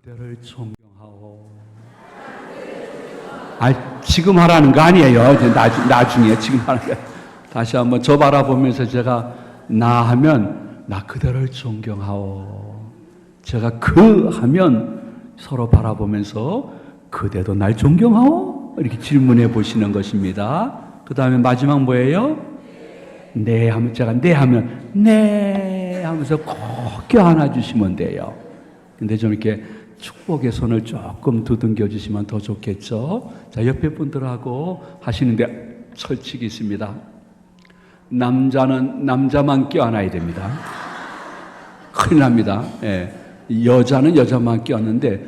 그대를 존경하오. 지금 하라는 거 아니에요. 이제 나중에 지금 하는 거. 다시 한번 저 바라보면서 제가 나 하면 나 그대를 존경하오. 제가 그 하면 서로 바라보면서 그대도 날 존경하오? 이렇게 질문해 보시는 것입니다. 그 다음에 마지막 뭐예요? 네 하면 제가 네 하면 네 하면서 꼭 껴안아 주시면 돼요. 근데 좀 이렇게 축복의 손을 조금 두둥겨 주시면 더 좋겠죠. 자, 옆에 분들하고 하시는데 철칙이 있습니다. 남자는 남자만 껴안아야 됩니다. 큰일 납니다. 예. 여자는 여자만 껴안는데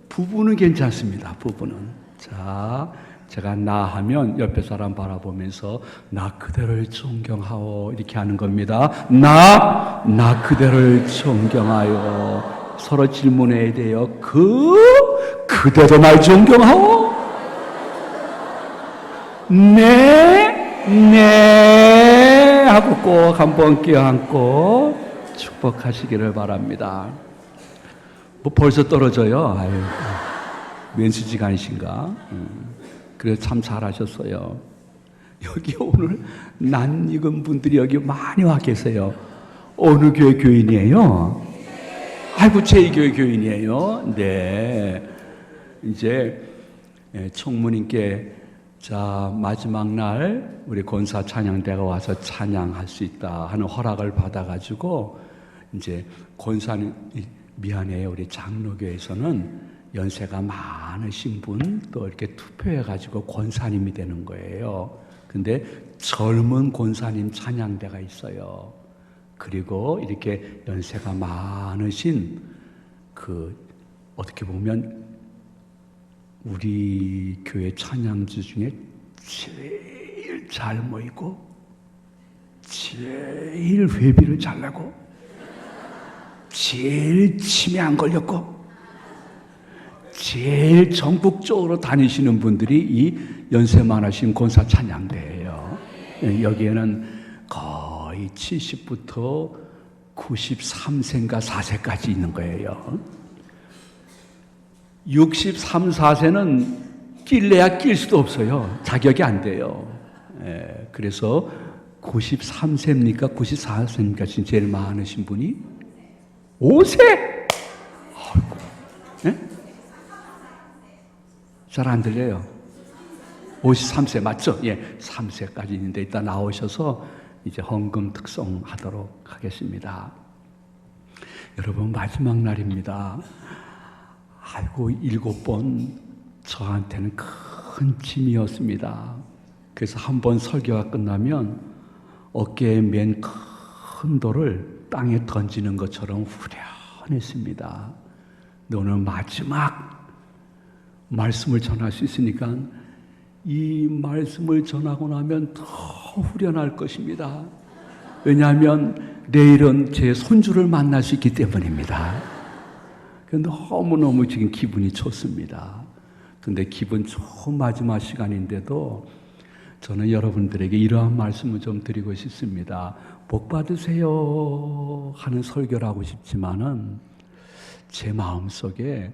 부부는 괜찮습니다. 부부는. 자, 제가 나 하면 옆에 사람 바라보면서 나 그대를 존경하오 이렇게 하는 겁니다. 나 그대를 존경하여. 서로 질문해야 돼요. 그대도 날 존경하오? 네 하고 꼭 한번 껴안고 축복하시기를 바랍니다. 뭐 벌써 떨어져요. 아유, 면수지가 아니신가? 그래서 참 잘하셨어요. 여기 오늘 낯익은 분들이 여기 많이 와 계세요. 어느 교회 교인이에요? 아이고, 제2교회 교인이에요. 네. 이제 총무님께 자, 마지막 날 우리 권사 찬양대가 와서 찬양할 수 있다 하는 허락을 받아가지고 이제 권사님, 미안해요. 우리 장로교에서는 연세가 많으신 분 또 이렇게 투표해가지고 권사님이 되는 거예요. 근데 젊은 권사님 찬양대가 있어요. 그리고 이렇게 연세가 많으신 어떻게 보면 우리 교회 찬양주 중에 제일 잘 모이고 제일 회비를 잘 내고 제일 치매 안 걸렸고 제일 전국적으로 다니시는 분들이 이 연세 많으신 권사 찬양대예요. 여기에는 거의 70부터 93세인가 4세까지 있는 거예요. 63, 4세는 낄래야 낄 수도 없어요. 자격이 안 돼요. 그래서 93세입니까? 94세입니까? 지금 제일 많으신 분이? 5세? 아이고. 네? 잘 안 들려요. 53세 맞죠? 예, 3세까지 있는데 이따 나오셔서 이제 헌금 특송하도록 하겠습니다. 여러분, 마지막 날입니다. 아이고, 7번 저한테는 큰 짐이었습니다. 그래서 한 번 설교가 끝나면 어깨에 맨 큰 돌을 땅에 던지는 것처럼 후련했습니다. 근데 오늘 마지막 말씀을 전할 수 있으니까 이 말씀을 전하고 나면 더 후련할 것입니다. 왜냐하면 내일은 제 손주를 만날 수 있기 때문입니다. 너무너무 지금 기분이 좋습니다. 근데 기분 좋은 마지막 시간인데도 저는 여러분들에게 이러한 말씀을 좀 드리고 싶습니다. 복 받으세요 하는 설교를 하고 싶지만은 제 마음속에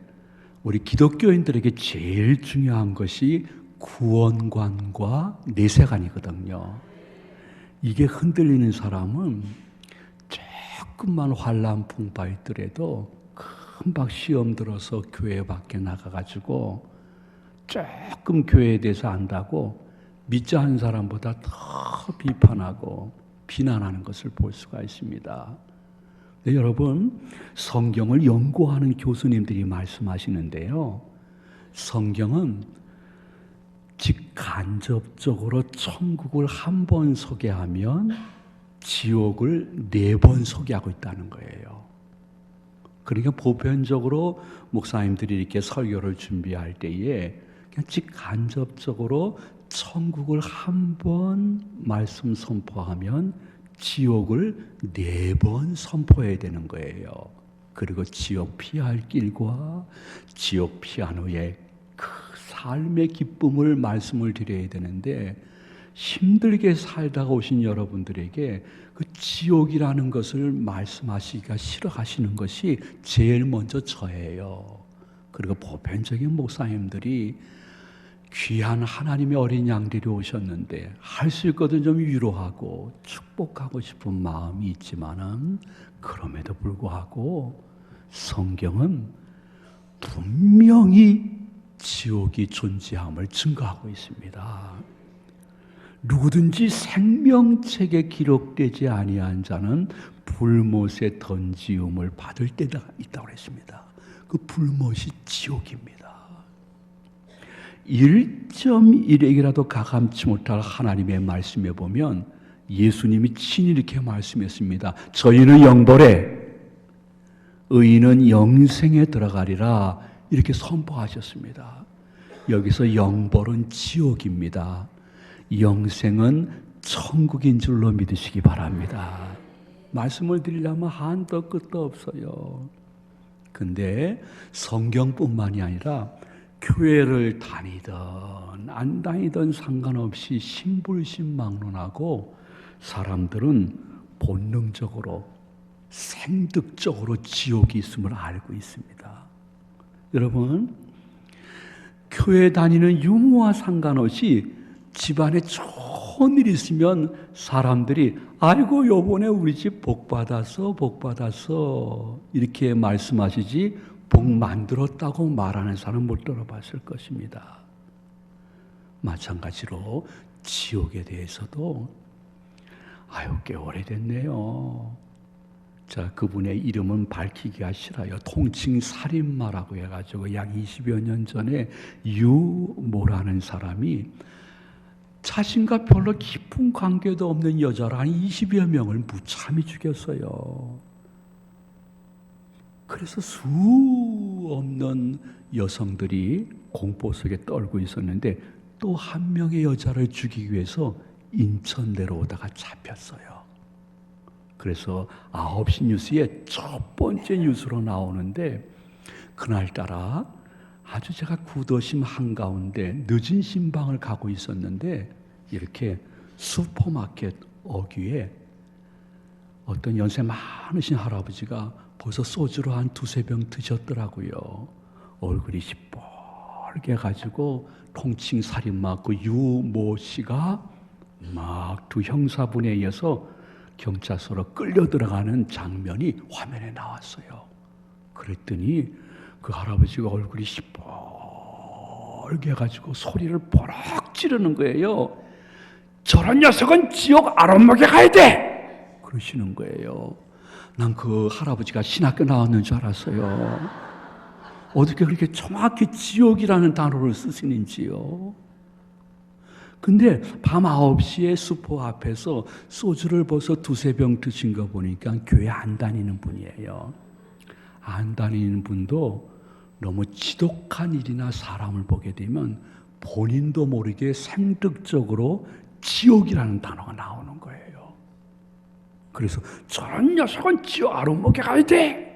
우리 기독교인들에게 제일 중요한 것이 구원관과 내세관이거든요. 이게 흔들리는 사람은 조금만 환난 풍파 있더라도 금방 시험 들어서 교회 밖에 나가가지고 조금 교회에 대해서 안다고 믿지 않은 사람보다 더 비판하고 비난하는 것을 볼 수가 있습니다. 네, 여러분, 성경을 연구하는 교수님들이 말씀하시는데요. 성경은 직간접적으로 천국을 한 번 소개하면 지옥을 4번 소개하고 있다는 거예요. 그러니까 보편적으로 목사님들이 이렇게 설교를 준비할 때에 그냥 직간접적으로 천국을 한 번 말씀 선포하면 지옥을 4번 선포해야 되는 거예요. 그리고 지옥 피할 길과 지옥 피한 후에 그 삶의 기쁨을 말씀을 드려야 되는데 힘들게 살다가 오신 여러분들에게 그 지옥이라는 것을 말씀하시기가 싫어하시는 것이 제일 먼저 저예요. 그리고 보편적인 목사님들이 귀한 하나님의 어린 양들이 오셨는데 할 수 있거든 좀 위로하고 축복하고 싶은 마음이 있지만은 그럼에도 불구하고 성경은 분명히 지옥이 존재함을 증거하고 있습니다. 누구든지 생명책에 기록되지 아니한 자는 불못에 던지움을 받을 때가 있다고 했습니다. 그 불못이 지옥입니다. 1.1액이라도 가감치 못할 하나님의 말씀에 보면 예수님이 친히 이렇게 말씀했습니다. 저희는 영벌에 의인은 영생에 들어가리라 이렇게 선포하셨습니다. 여기서 영벌은 지옥입니다. 영생은 천국인 줄로 믿으시기 바랍니다. 말씀을 드리려면 한도 끝도 없어요. 근데 성경뿐만이 아니라 교회를 다니든 안 다니든 상관없이 신불신망론하고 사람들은 본능적으로 생득적으로 지옥이 있음을 알고 있습니다. 여러분, 교회 다니는 유무와 상관없이 집안에 좋은 일 있으면 사람들이 아이고 요번에 우리 집 복 받았어 이렇게 말씀하시지 복 만들었다고 말하는 사람 못 들어봤을 것입니다. 마찬가지로 지옥에 대해서도 아유 꽤 오래됐네요. 자, 그분의 이름은 밝히기가 싫어요. 통칭 살인마라고 해가지고 약 20여 년 전에 유모라는 사람이 자신과 별로 깊은 관계도 없는 여자를 한 20여 명을 무참히 죽였어요. 그래서 수 없는 여성들이 공포 속에 떨고 있었는데 또 한 명의 여자를 죽이기 위해서 인천 내려오다가 잡혔어요. 그래서 9시 뉴스에 첫 번째 뉴스로 나오는데 그날따라 아주 제가 구도심 한가운데 늦은 신방을 가고 있었는데 이렇게 슈퍼마켓 어귀에 어떤 연세 많으신 할아버지가 벌써 소주를 한 2-3병 드셨더라고요. 얼굴이 시뻘게 가지고 통칭 살인마 그 유모 씨가 막 두 형사분에 의해서 경찰서로 끌려 들어가는 장면이 화면에 나왔어요. 그랬더니 그 할아버지가 얼굴이 시뻘게 가지고 소리를 버럭 지르는 거예요. 저런 녀석은 지옥 아랫목에 가야 돼! 그러시는 거예요. 난 그 할아버지가 신학교 나왔는 줄 알았어요. 어떻게 그렇게 정확히 지옥이라는 단어를 쓰시는지요. 근데 밤 9시에 슈퍼 앞에서 소주를 벌써 2-3병 드신 거 보니까 교회 안 다니는 분이에요. 안 다니는 분도 너무 지독한 일이나 사람을 보게 되면 본인도 모르게 생득적으로 지옥이라는 단어가 나오는 거예요. 그래서 저런 녀석은 지옥 아랫목에 가야 돼!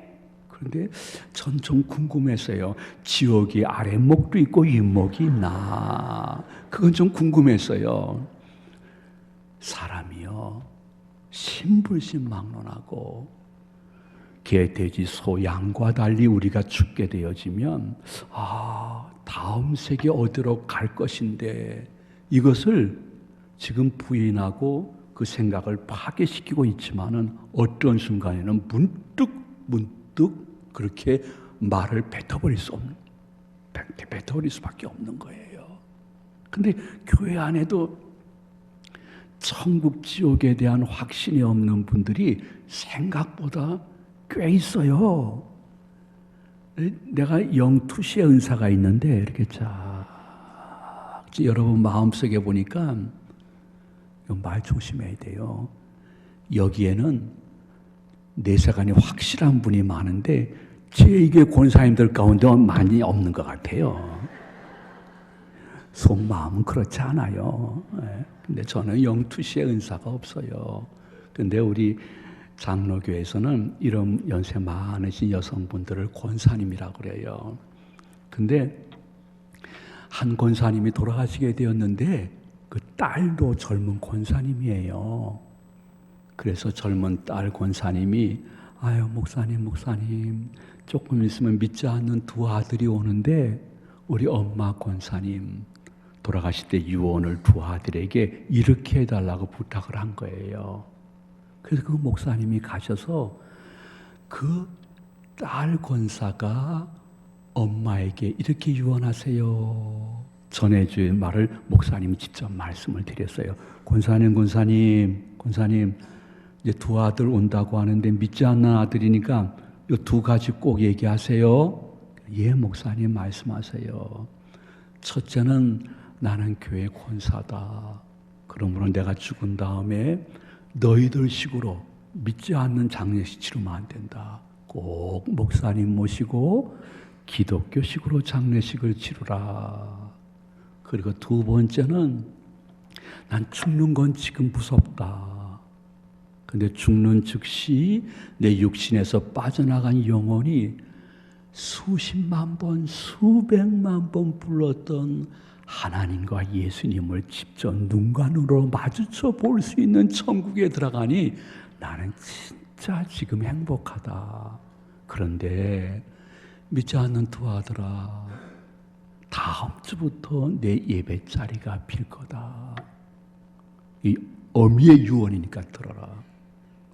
그런데 전 좀 궁금했어요. 지옥이 아랫목도 있고 윗목이 있나? 그건 좀 궁금했어요. 사람이요, 신불신망론하고 개, 돼지, 소, 양과 달리 우리가 죽게 되어지면 다음 세계 어디로 갈 것인데 이것을 지금 부인하고 그 생각을 파괴시키고 있지만은 어떤 순간에는 문득 그렇게 말을 뱉어버릴 수밖에 없는 거예요. 근데 교회 안에도 천국 지옥에 대한 확신이 없는 분들이 생각보다 꽤 있어요. 내가 영투시의 은사가 있는데 이렇게 쫙 여러분 마음속에 보니까 말 조심해야 돼요. 여기에는 내세관이 확실한 분이 많은데 제2의 권사님들 가운데 많이 없는 것 같아요. 속마음은 그렇지 않아요. 근데 저는 영투시의 은사가 없어요. 근데 우리 장로교에서는 이런 연세 많으신 여성분들을 권사님이라고 그래요. 근데 한 권사님이 돌아가시게 되었는데 그 딸도 젊은 권사님이에요. 그래서 젊은 딸 권사님이 아유 목사님 조금 있으면 믿지 않는 두 아들이 오는데 우리 엄마 권사님 돌아가실 때 유언을 두 아들에게 이렇게 해달라고 부탁을 한 거예요. 그래서 그 목사님이 가셔서 그 딸 권사가 엄마에게 이렇게 유언하세요 전해줄 말을 목사님이 직접 말씀을 드렸어요. 권사님 이제 두 아들 온다고 하는데 믿지 않는 아들이니까 이 두 가지 꼭 얘기하세요. 예, 목사님 말씀하세요. 첫째는 나는 교회 권사다. 그러므로 내가 죽은 다음에 너희들 식으로 믿지 않는 장례식 치르면 안 된다. 꼭 목사님 모시고 기독교식으로 장례식을 치르라. 그리고 두 번째는 난 죽는 건 지금 무섭다. 근데 죽는 즉시 내 육신에서 빠져나간 영혼이 수십만 번, 수백만 번 불렀던 하나님과 예수님을 직접 눈과 눈으로 마주쳐 볼 수 있는 천국에 들어가니 나는 진짜 지금 행복하다. 그런데 믿지 않는 두 아들아, 다음 주부터 내 예배 자리가 빌 거다. 이 어미의 유언이니까 들어라.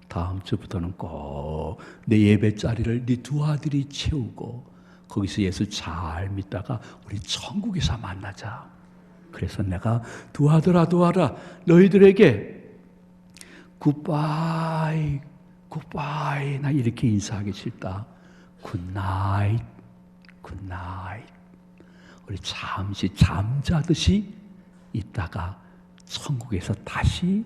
다음 주부터는 꼭 내 예배 자리를 네 두 아들이 채우고 거기서 예수 잘 믿다가 우리 천국에서 만나자. 그래서 내가 두 아들아 너희들에게 굿바이 나 이렇게 인사하기 싫다. 굿나잇 우리 잠시 잠자듯이 있다가 천국에서 다시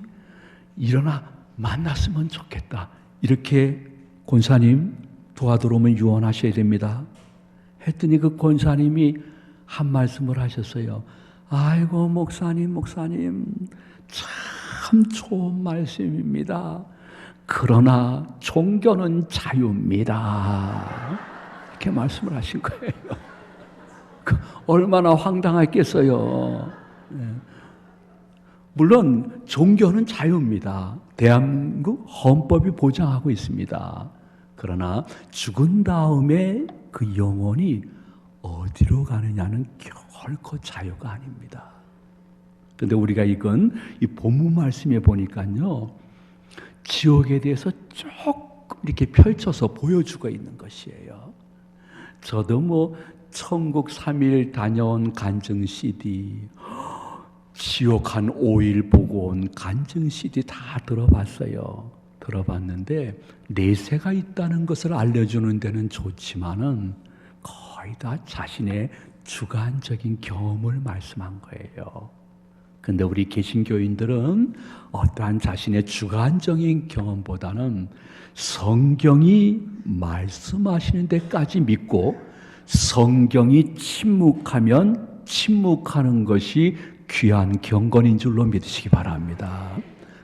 일어나 만났으면 좋겠다. 이렇게 권사님 도와들어오면 유언하셔야 됩니다. 했더니 그 권사님이 한 말씀을 하셨어요. 아이고 목사님 참 좋은 말씀입니다. 그러나 종교는 자유입니다. 이렇게 말씀을 하신 거예요. 얼마나 황당했겠어요. 물론 종교는 자유입니다. 대한민국 헌법이 보장하고 있습니다. 그러나 죽은 다음에 그 영혼이 어디로 가느냐는 결코 자유가 아닙니다. 그런데 우리가 이 본문 말씀에 보니까요, 지옥에 대해서 조금 이렇게 펼쳐서 보여주고 있는 것이에요. 저도 천국 3일 다녀온 간증 CD, 지옥 한 5일 보고 온 간증 CD 다 들어봤는데 내세가 있다는 것을 알려주는 데는 좋지만은 거의 다 자신의 주관적인 경험을 말씀한 거예요. 근데 우리 개신교인들은 어떠한 자신의 주관적인 경험보다는 성경이 말씀하시는 데까지 믿고 성경이 침묵하면 침묵하는 것이 귀한 경건인 줄로 믿으시기 바랍니다.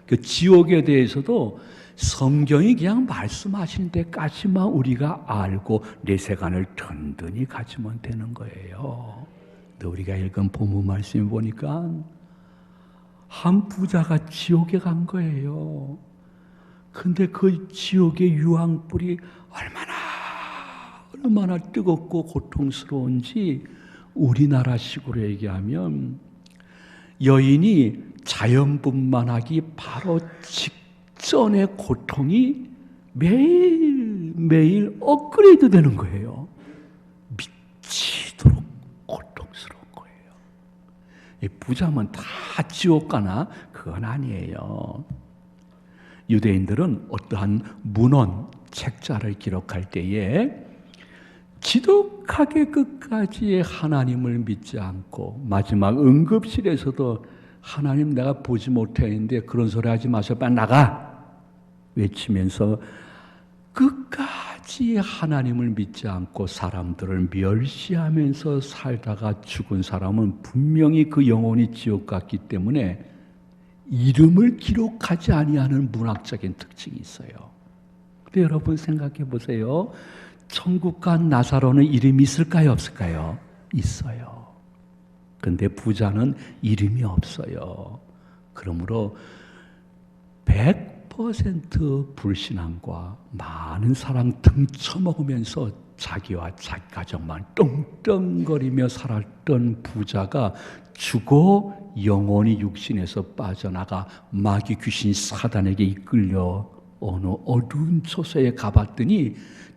그 지옥에 대해서도 성경이 그냥 말씀하시는 데까지만 우리가 알고 내세관을 든든히 가지면 되는 거예요. 근데 우리가 읽은 본문 말씀 보니까 한 부자가 지옥에 간 거예요. 근데 그 지옥의 유황불이 얼마나 뜨겁고 고통스러운지 우리나라식으로 얘기하면 여인이 자연분만하기 바로 직전의 고통이 매일 업그레이드 되는 거예요. 미치도록 고통스러운 거예요. 부자면 다 지옥 가나? 그건 아니에요. 유대인들은 어떠한 문헌, 책자를 기록할 때에 지독하게 끝까지 하나님을 믿지 않고 마지막 응급실에서도 하나님 내가 보지 못했는데 그런 소리 하지 마세요. 빨리 나가! 외치면서 끝까지 하나님을 믿지 않고 사람들을 멸시하면서 살다가 죽은 사람은 분명히 그 영혼이 지옥 갔기 때문에 이름을 기록하지 아니하는 문학적인 특징이 있어요. 근데 여러분 생각해 보세요. 천국 간 나사로는 이름이 있을까요? 없을까요? 있어요. 근데 부자는 이름이 없어요. 그러므로 100% 100% 불신앙과 많은 사랑 등쳐먹으면서 자기와 자기 가정만 떵떵거리며 살았던 부자가 죽어 영혼이 육신에서 빠져나가 마귀 귀신 사단에게 이끌려 어느 어두운 처소에 가봤더니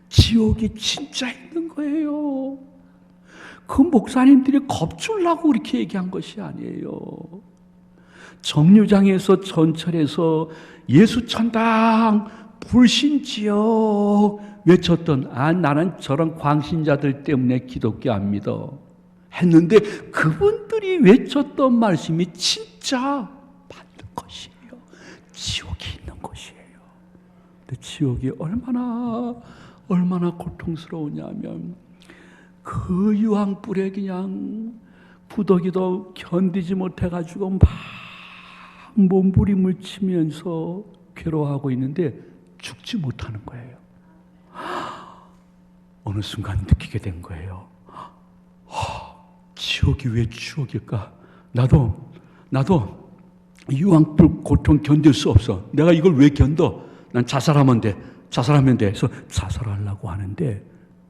지옥이 진짜 있는 거예요. 그 목사님들이 겁주려고 그렇게 얘기한 것이 아니에요. 정류장에서 전철에서 예수 천당 불신지역 외쳤던 나는 저런 광신자들 때문에 기독교 안 믿어 했는데 그분들이 외쳤던 말씀이 진짜 맞는 것이에요. 지옥이 있는 것이에요. 근데 지옥이 얼마나 고통스러우냐면 그 유황불에 그냥 구더기도 견디지 못해가지고 막 몸부림을 치면서 괴로워하고 있는데 죽지 못하는 거예요. 어느 순간 느끼게 된 거예요. 지옥이 왜 지옥일까? 나도 유황불 고통 견딜 수 없어. 내가 이걸 왜 견뎌? 난 자살하면 돼. 그래서 자살하려고 하는데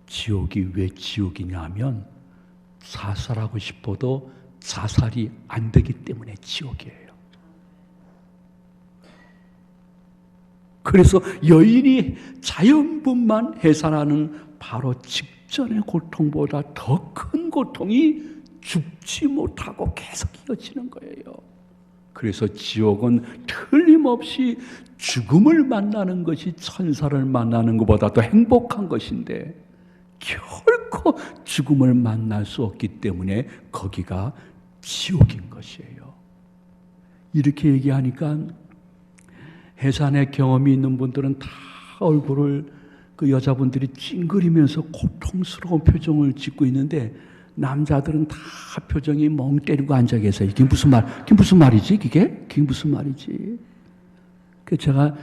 지옥이 왜 지옥이냐 하면 자살하고 싶어도 자살이 안 되기 때문에 지옥이에요. 그래서 여인이 자연분만 해산하는 바로 직전의 고통보다 더 큰 고통이 죽지 못하고 계속 이어지는 거예요. 그래서 지옥은 틀림없이 죽음을 만나는 것이 천사를 만나는 것보다 더 행복한 것인데 결코 죽음을 만날 수 없기 때문에 거기가 지옥인 것이에요. 이렇게 얘기하니까 해산의 경험이 있는 분들은 다 얼굴을 그 여자분들이 찡그리면서 고통스러운 표정을 짓고 있는데 남자들은 다 표정이 멍 때리고 앉아 계세요. 그게 무슨 말이지? 그게 무슨 말이지? 그 제가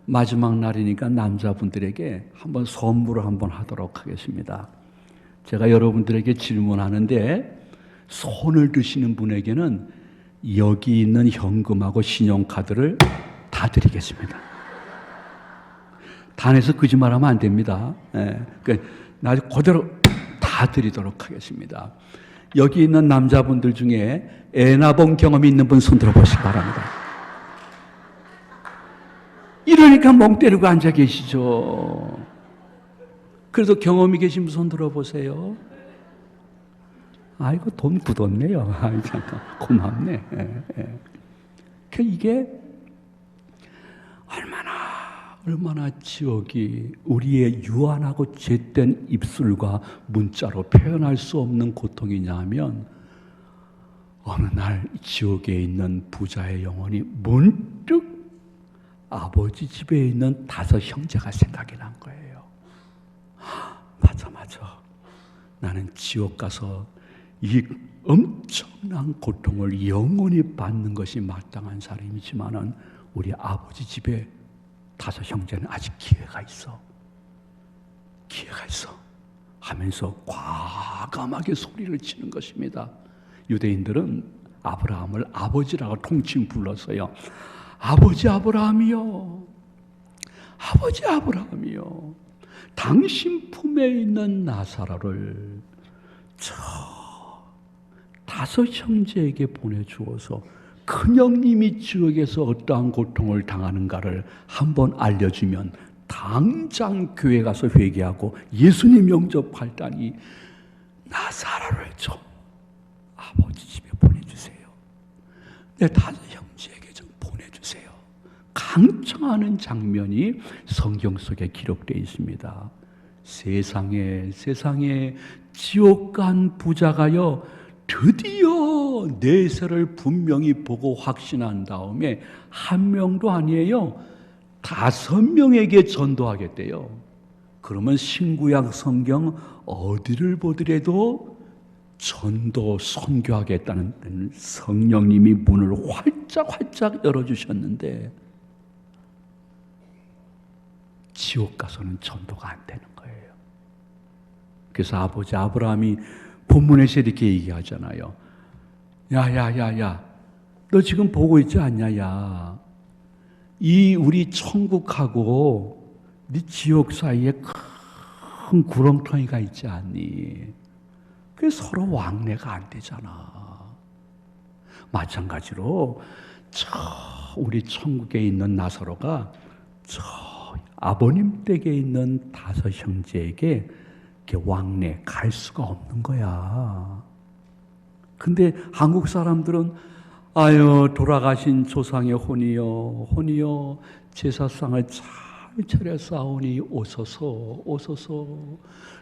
마지막 날이니까 남자분들에게 한번 선물을 한번 하도록 하겠습니다. 제가 여러분들에게 질문하는데 손을 드시는 분에게는 여기 있는 현금하고 신용카드를 다 드리겠습니다. 단에서 거짓말하면 안 됩니다. 나 그대로 다 드리도록 하겠습니다. 여기 있는 남자분들 중에 애 낳아본 경험이 있는 분 손 들어보시기 바랍니다. 이러니까 멍 때리고 앉아 계시죠. 그래서 경험이 계신 분 손 들어보세요. 아이고 돈 굳었네요. 아이 잠깐 고맙네. 이게 얼마나 지옥이 우리의 유한하고 잿된 입술과 문자로 표현할 수 없는 고통이냐 하면 어느 날 지옥에 있는 부자의 영혼이 문득 아버지 집에 있는 5 형제가 생각이 난 거예요. 맞아. 나는 지옥 가서 이 엄청난 고통을 영원히 받는 것이 마땅한 사람이지만은 우리 아버지 집에 5 형제는 아직 기회가 있어 하면서 과감하게 소리를 치는 것입니다. 유대인들은 아브라함을 아버지라고 통칭 불렀어요. 아버지 아브라함이요, 당신 품에 있는 나사로를 저 5 형제에게 보내주어서 큰형님이 지옥에서 어떠한 고통을 당하는가를 한번 알려주면 당장 교회 가서 회개하고 예수님 영접할다니 나사로를 좀 아버지 집에 보내주세요. 내 5 형제에게 좀 보내주세요. 강청하는 장면이 성경 속에 기록되어 있습니다. 세상에 지옥 간 부자가요 드디어 내세를 분명히 보고 확신한 다음에 1 명도 아니에요 5 명에게 전도하겠대요. 그러면 신구약 성경 어디를 보더라도 전도 선교하겠다는 성령님이 문을 활짝 열어주셨는데 지옥 가서는 전도가 안 되는 거예요. 그래서 아버지 아브라함이 본문에서 이렇게 얘기하잖아요. 야, 너 지금 보고 있지 않냐, 야. 이 우리 천국하고 네 지옥 사이에 큰 구렁텅이가 있지 않니? 그게 서로 왕래가 안 되잖아. 마찬가지로 우리 천국에 있는 나사로가 저 아버님 댁에 있는 5 형제에게 이렇게 왕래 갈 수가 없는 거야. 근데 한국 사람들은 아유 돌아가신 조상의 혼이여 제사상을 잘 차려싸우니 오소서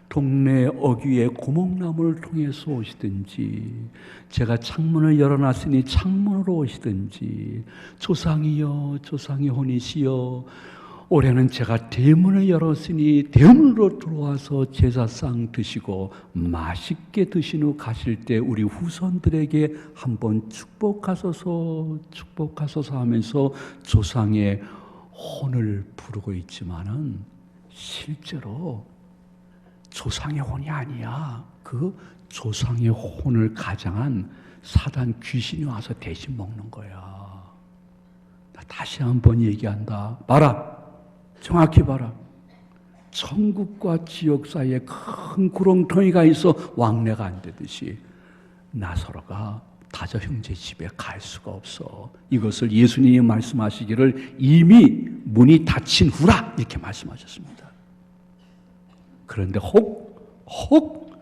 동네 어귀에 고목나무를 통해서 오시든지 제가 창문을 열어놨으니 창문으로 오시든지 조상이여 조상의 혼이시여 올해는 제가 대문을 열었으니 대문으로 들어와서 제사상 드시고 맛있게 드신 후 가실 때 우리 후손들에게 한번 축복하소서 하면서 조상의 혼을 부르고 있지만은 실제로 조상의 혼이 아니야. 그 조상의 혼을 가장한 사단 귀신이 와서 대신 먹는 거야. 나 다시 한번 얘기한다. 봐라. 정확히 봐라. 천국과 지옥 사이에 큰 구렁텅이가 있어 왕래가 안 되듯이 나사로가 5 형제 집에 갈 수가 없어. 이것을 예수님이 말씀하시기를 이미 문이 닫힌 후라 이렇게 말씀하셨습니다. 그런데 혹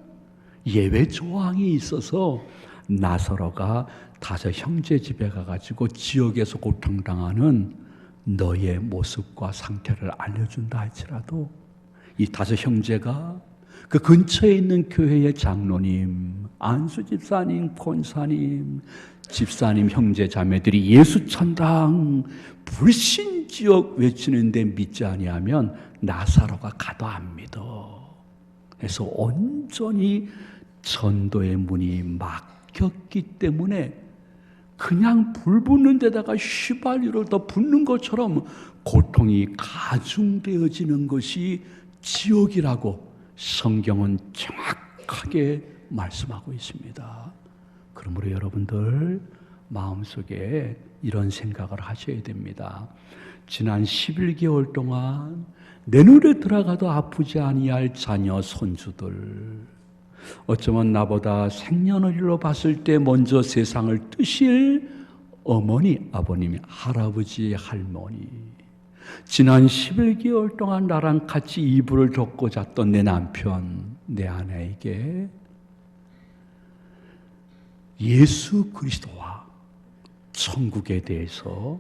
예외 조항이 있어서 나사로가 5 형제 집에 가가지고 지옥에서 고통당하는 너의 모습과 상태를 알려준다 할지라도 이 5 형제가 그 근처에 있는 교회의 장로님, 안수 집사님, 권사님, 집사님, 형제 자매들이 예수 천당 불신지옥 외치는데 믿지 아니하면 나사로가 가도 안 믿어. 그래서 온전히 전도의 문이 막혔기 때문에 그냥 불 붙는 데다가 휘발유를 더 붓는 것처럼 고통이 가중되어지는 것이 지옥이라고 성경은 정확하게 말씀하고 있습니다. 그러므로 여러분들 마음속에 이런 생각을 하셔야 됩니다. 지난 11개월 동안 내 눈에 들어가도 아프지 아니할 자녀 손주들, 어쩌면 나보다 생년월일로 봤을 때 먼저 세상을 뜨실 어머니, 아버님, 할아버지, 할머니, 지난 11개월 동안 나랑 같이 이불을 덮고 잤던 내 남편, 내 아내에게 예수 그리스도와 천국에 대해서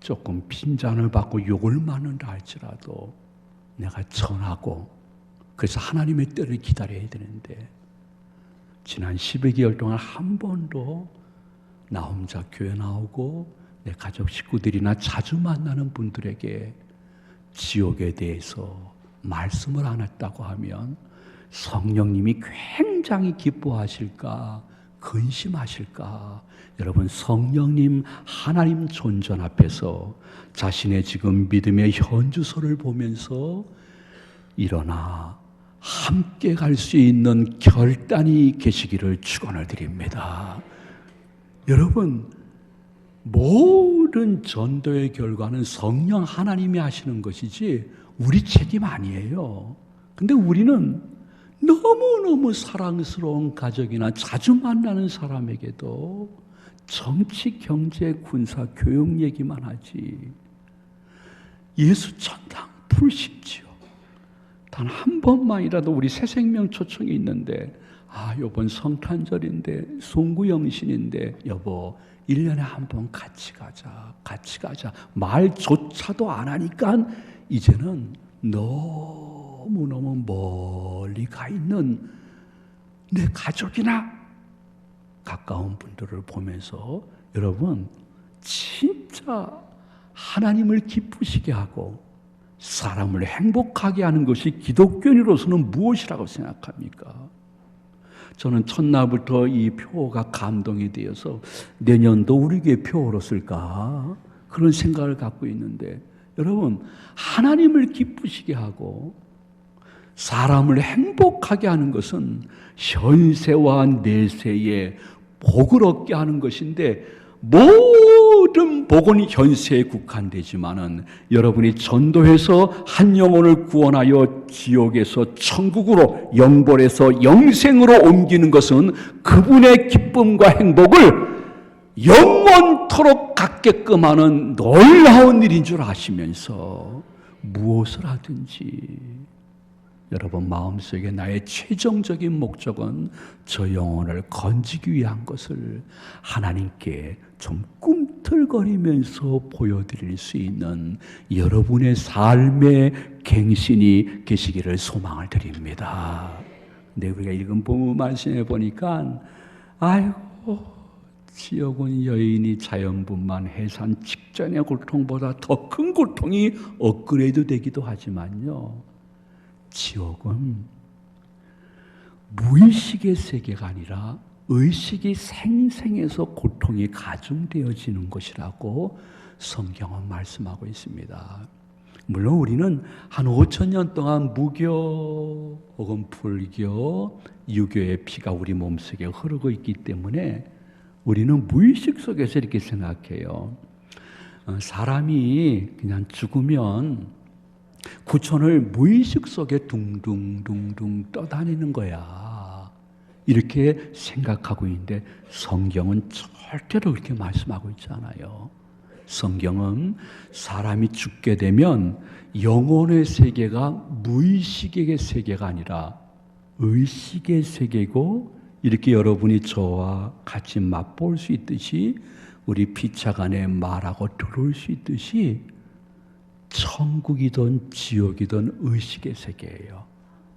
조금 빈잔을 받고 욕을 맞는다 할지라도 내가 전하고, 그래서 하나님의 때를 기다려야 되는데 지난 12개월 동안 한 번도 나 혼자 교회 나오고 내 가족 식구들이나 자주 만나는 분들에게 지옥에 대해서 말씀을 안 했다고 하면 성령님이 굉장히 기뻐하실까, 근심하실까? 여러분, 성령님 하나님 존전 앞에서 자신의 지금 믿음의 현주소를 보면서 일어나 함께 갈 수 있는 결단이 계시기를 축원을 드립니다. 여러분, 모든 전도의 결과는 성령 하나님이 하시는 것이지 우리 책임 아니에요. 근데 우리는 너무너무 사랑스러운 가족이나 자주 만나는 사람에게도 정치, 경제, 군사, 교육 얘기만 하지 예수 천당 불십지요. 단 한 번만이라도 우리 새생명 초청이 있는데 요번 성탄절인데 송구영신인데 여보 1년에 한 번 같이 가자 말조차도 안 하니까 이제는 너무너무 멀리 가 있는 내 가족이나 가까운 분들을 보면서 여러분 진짜 하나님을 기쁘시게 하고 사람을 행복하게 하는 것이 기독교인으로서는 무엇이라고 생각합니까? 저는 첫날부터 이 표가 감동이 되어서 내년도 우리 교회 표어로 쓸까 그런 생각을 갖고 있는데, 여러분 하나님을 기쁘시게 하고 사람을 행복하게 하는 것은 현세와 내세에 복을 얻게 하는 것인데, 모든 복은 현세에 국한되지만은 여러분이 전도해서 한 영혼을 구원하여 지옥에서 천국으로, 영벌에서 영생으로 옮기는 것은 그분의 기쁨과 행복을 영원토록 갖게끔 하는 놀라운 일인 줄 아시면서 무엇을 하든지 여러분 마음속에 나의 최종적인 목적은 저 영혼을 건지기 위한 것을 하나님께 좀 꿈틀거리면서 보여드릴 수 있는 여러분의 삶의 갱신이 계시기를 소망을 드립니다. 근데 우리가 읽은 본문 말씀에 보니까 아이고 지옥은 여인이 자연분만 해산 직전의 고통보다 더 큰 고통이 업그레이드 되기도 하지만요, 지옥은 무의식의 세계가 아니라 의식이 생생해서 고통이 가중되어지는 것이라고 성경은 말씀하고 있습니다. 물론 우리는 한 5,000년 동안 무교 혹은 불교, 유교의 피가 우리 몸속에 흐르고 있기 때문에 우리는 무의식 속에서 이렇게 생각해요. 사람이 그냥 죽으면 구천을 무의식 속에 둥둥둥둥 떠다니는 거야, 이렇게 생각하고 있는데 성경은 절대로 그렇게 말씀하고 있지 않아요. 성경은 사람이 죽게 되면 영혼의 세계가 무의식의 세계가 아니라 의식의 세계고, 이렇게 여러분이 저와 같이 맛볼 수 있듯이 우리 피차간에 말하고 들을 수 있듯이 천국이든 지옥이든 의식의 세계예요.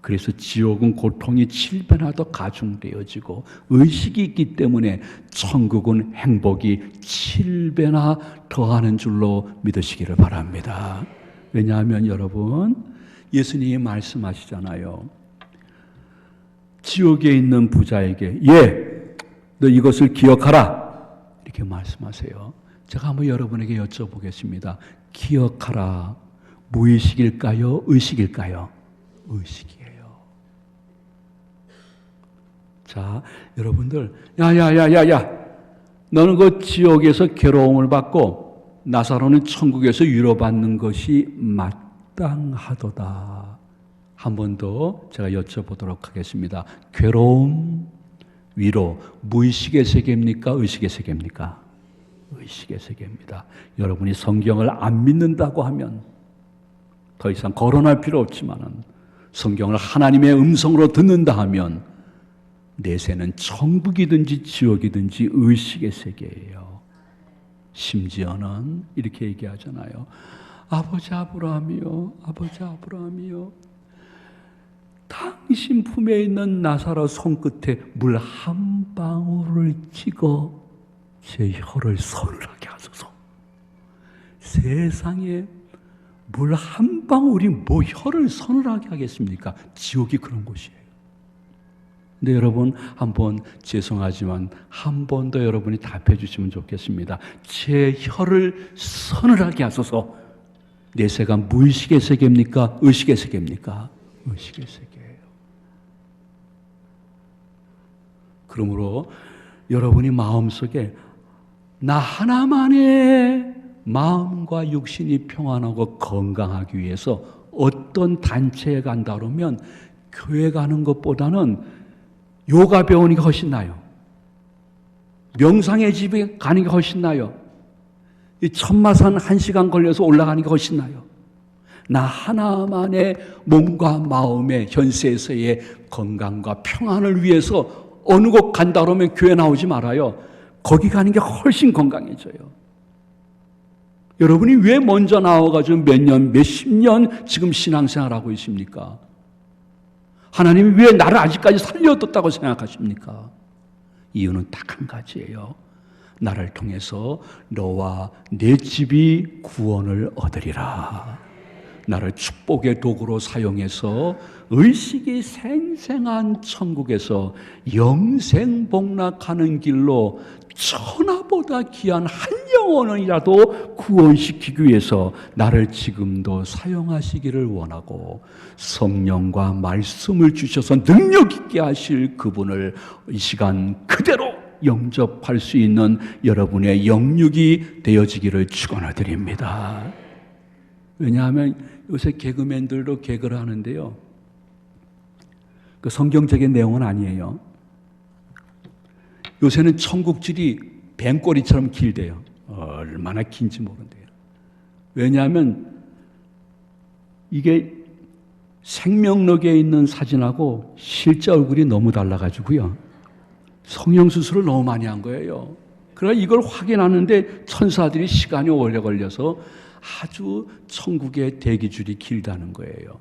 그래서 지옥은 고통이 7배나 더 가중되어지고 의식이 있기 때문에 천국은 행복이 7배나 더하는 줄로 믿으시기를 바랍니다. 왜냐하면 여러분, 예수님이 말씀하시잖아요. 지옥에 있는 부자에게 너 이것을 기억하라, 이렇게 말씀하세요. 제가 한번 여러분에게 여쭤보겠습니다. 기억하라, 무의식일까요? 의식일까요? 의식이에요. 자, 여러분들, 야야야야야, 너는 그 지옥에서 괴로움을 받고 나사로는 천국에서 위로받는 것이 마땅하도다. 한 번 더 제가 여쭤보도록 하겠습니다. 괴로움, 위로, 무의식의 세계입니까? 의식의 세계입니까? 의식의 세계입니다. 여러분이 성경을 안 믿는다고 하면 더 이상 거론할 필요 없지만 성경을 하나님의 음성으로 듣는다 하면 내세는 천국이든지 지옥이든지 의식의 세계예요. 심지어는 이렇게 얘기하잖아요. 아버지 아브라함이요, 아버지 아브라함이요, 당신 품에 있는 나사로 손끝에 물 한 방울을 찍어 제 혀를 서늘하게 하소서. 세상에 물 한 방울이 뭐 혀를 서늘하게 하겠습니까? 지옥이 그런 곳이에요. 근데 여러분, 한번 죄송하지만 한 번 더 여러분이 답해 주시면 좋겠습니다. 제 혀를 서늘하게 하소서. 내세가 무의식의 세계입니까? 의식의 세계입니까? 의식의 세계예요. 그러므로 여러분이 마음속에 나 하나만의 마음과 육신이 평안하고 건강하기 위해서 어떤 단체에 간다 그러면 교회 가는 것보다는 요가 배우는 게 훨씬 나아요. 명상의 집에 가는 게 훨씬 나아요. 이 천마산 1시간 걸려서 올라가는 게 훨씬 나아요. 나 하나만의 몸과 마음의 현세에서의 건강과 평안을 위해서 어느 곳 간다 그러면 교회 나오지 말아요. 거기 가는 게 훨씬 건강해져요. 여러분이 왜 먼저 나와가지고 몇 년, 몇십 년 지금 신앙생활하고 있습니까? 하나님이 왜 나를 아직까지 살려뒀다고 생각하십니까? 이유는 딱 한 가지예요. 나를 통해서 너와 내 집이 구원을 얻으리라. 나를 축복의 도구로 사용해서 의식이 생생한 천국에서 영생복락하는 길로 천하보다 귀한 한 영혼이라도 구원시키기 위해서 나를 지금도 사용하시기를 원하고, 성령과 말씀을 주셔서 능력 있게 하실 그분을 이 시간 그대로 영접할 수 있는 여러분의 영육이 되어지기를 축원드립니다. 왜냐하면 요새 개그맨들도 개그를 하는데요, 그 성경적인 내용은 아니에요. 요새는 천국질이 뱀꼬리처럼 길대요. 얼마나 긴지 모른대요. 왜냐하면 이게 생명록에 있는 사진하고 실제 얼굴이 너무 달라가지고요, 성형수술을 너무 많이 한 거예요. 그러나 이걸 확인하는데 천사들이 시간이 오래 걸려서 아주 천국의 대기줄이 길다는 거예요.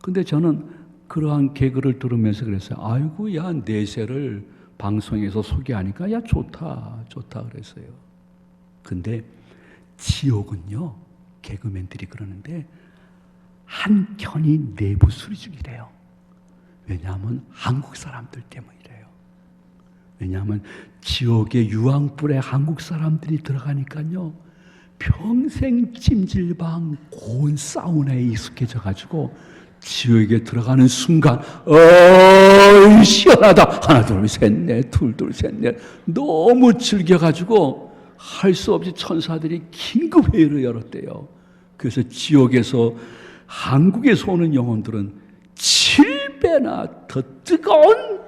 근데 저는 그러한 개그를 들으면서 그랬어요. 아이고, 야, 내세를 방송에서 소개하니까 야, 좋다 그랬어요. 근데 지옥은요, 개그맨들이 그러는데 한켠이 내부 수리 중이래요. 왜냐하면 한국 사람들 때문이래요. 왜냐하면 지옥의 유황불에 한국 사람들이 들어가니까요, 평생 찜질방 고온 사우나에 익숙해져 가지고 지옥에 들어가는 순간 시원하다, 하나 둘 셋 넷, 둘 셋 넷, 너무 즐겨가지고 할 수 없이 천사들이 긴급 회의를 열었대요. 그래서 지옥에서 한국에서 오는 영혼들은 7배나 더 뜨거운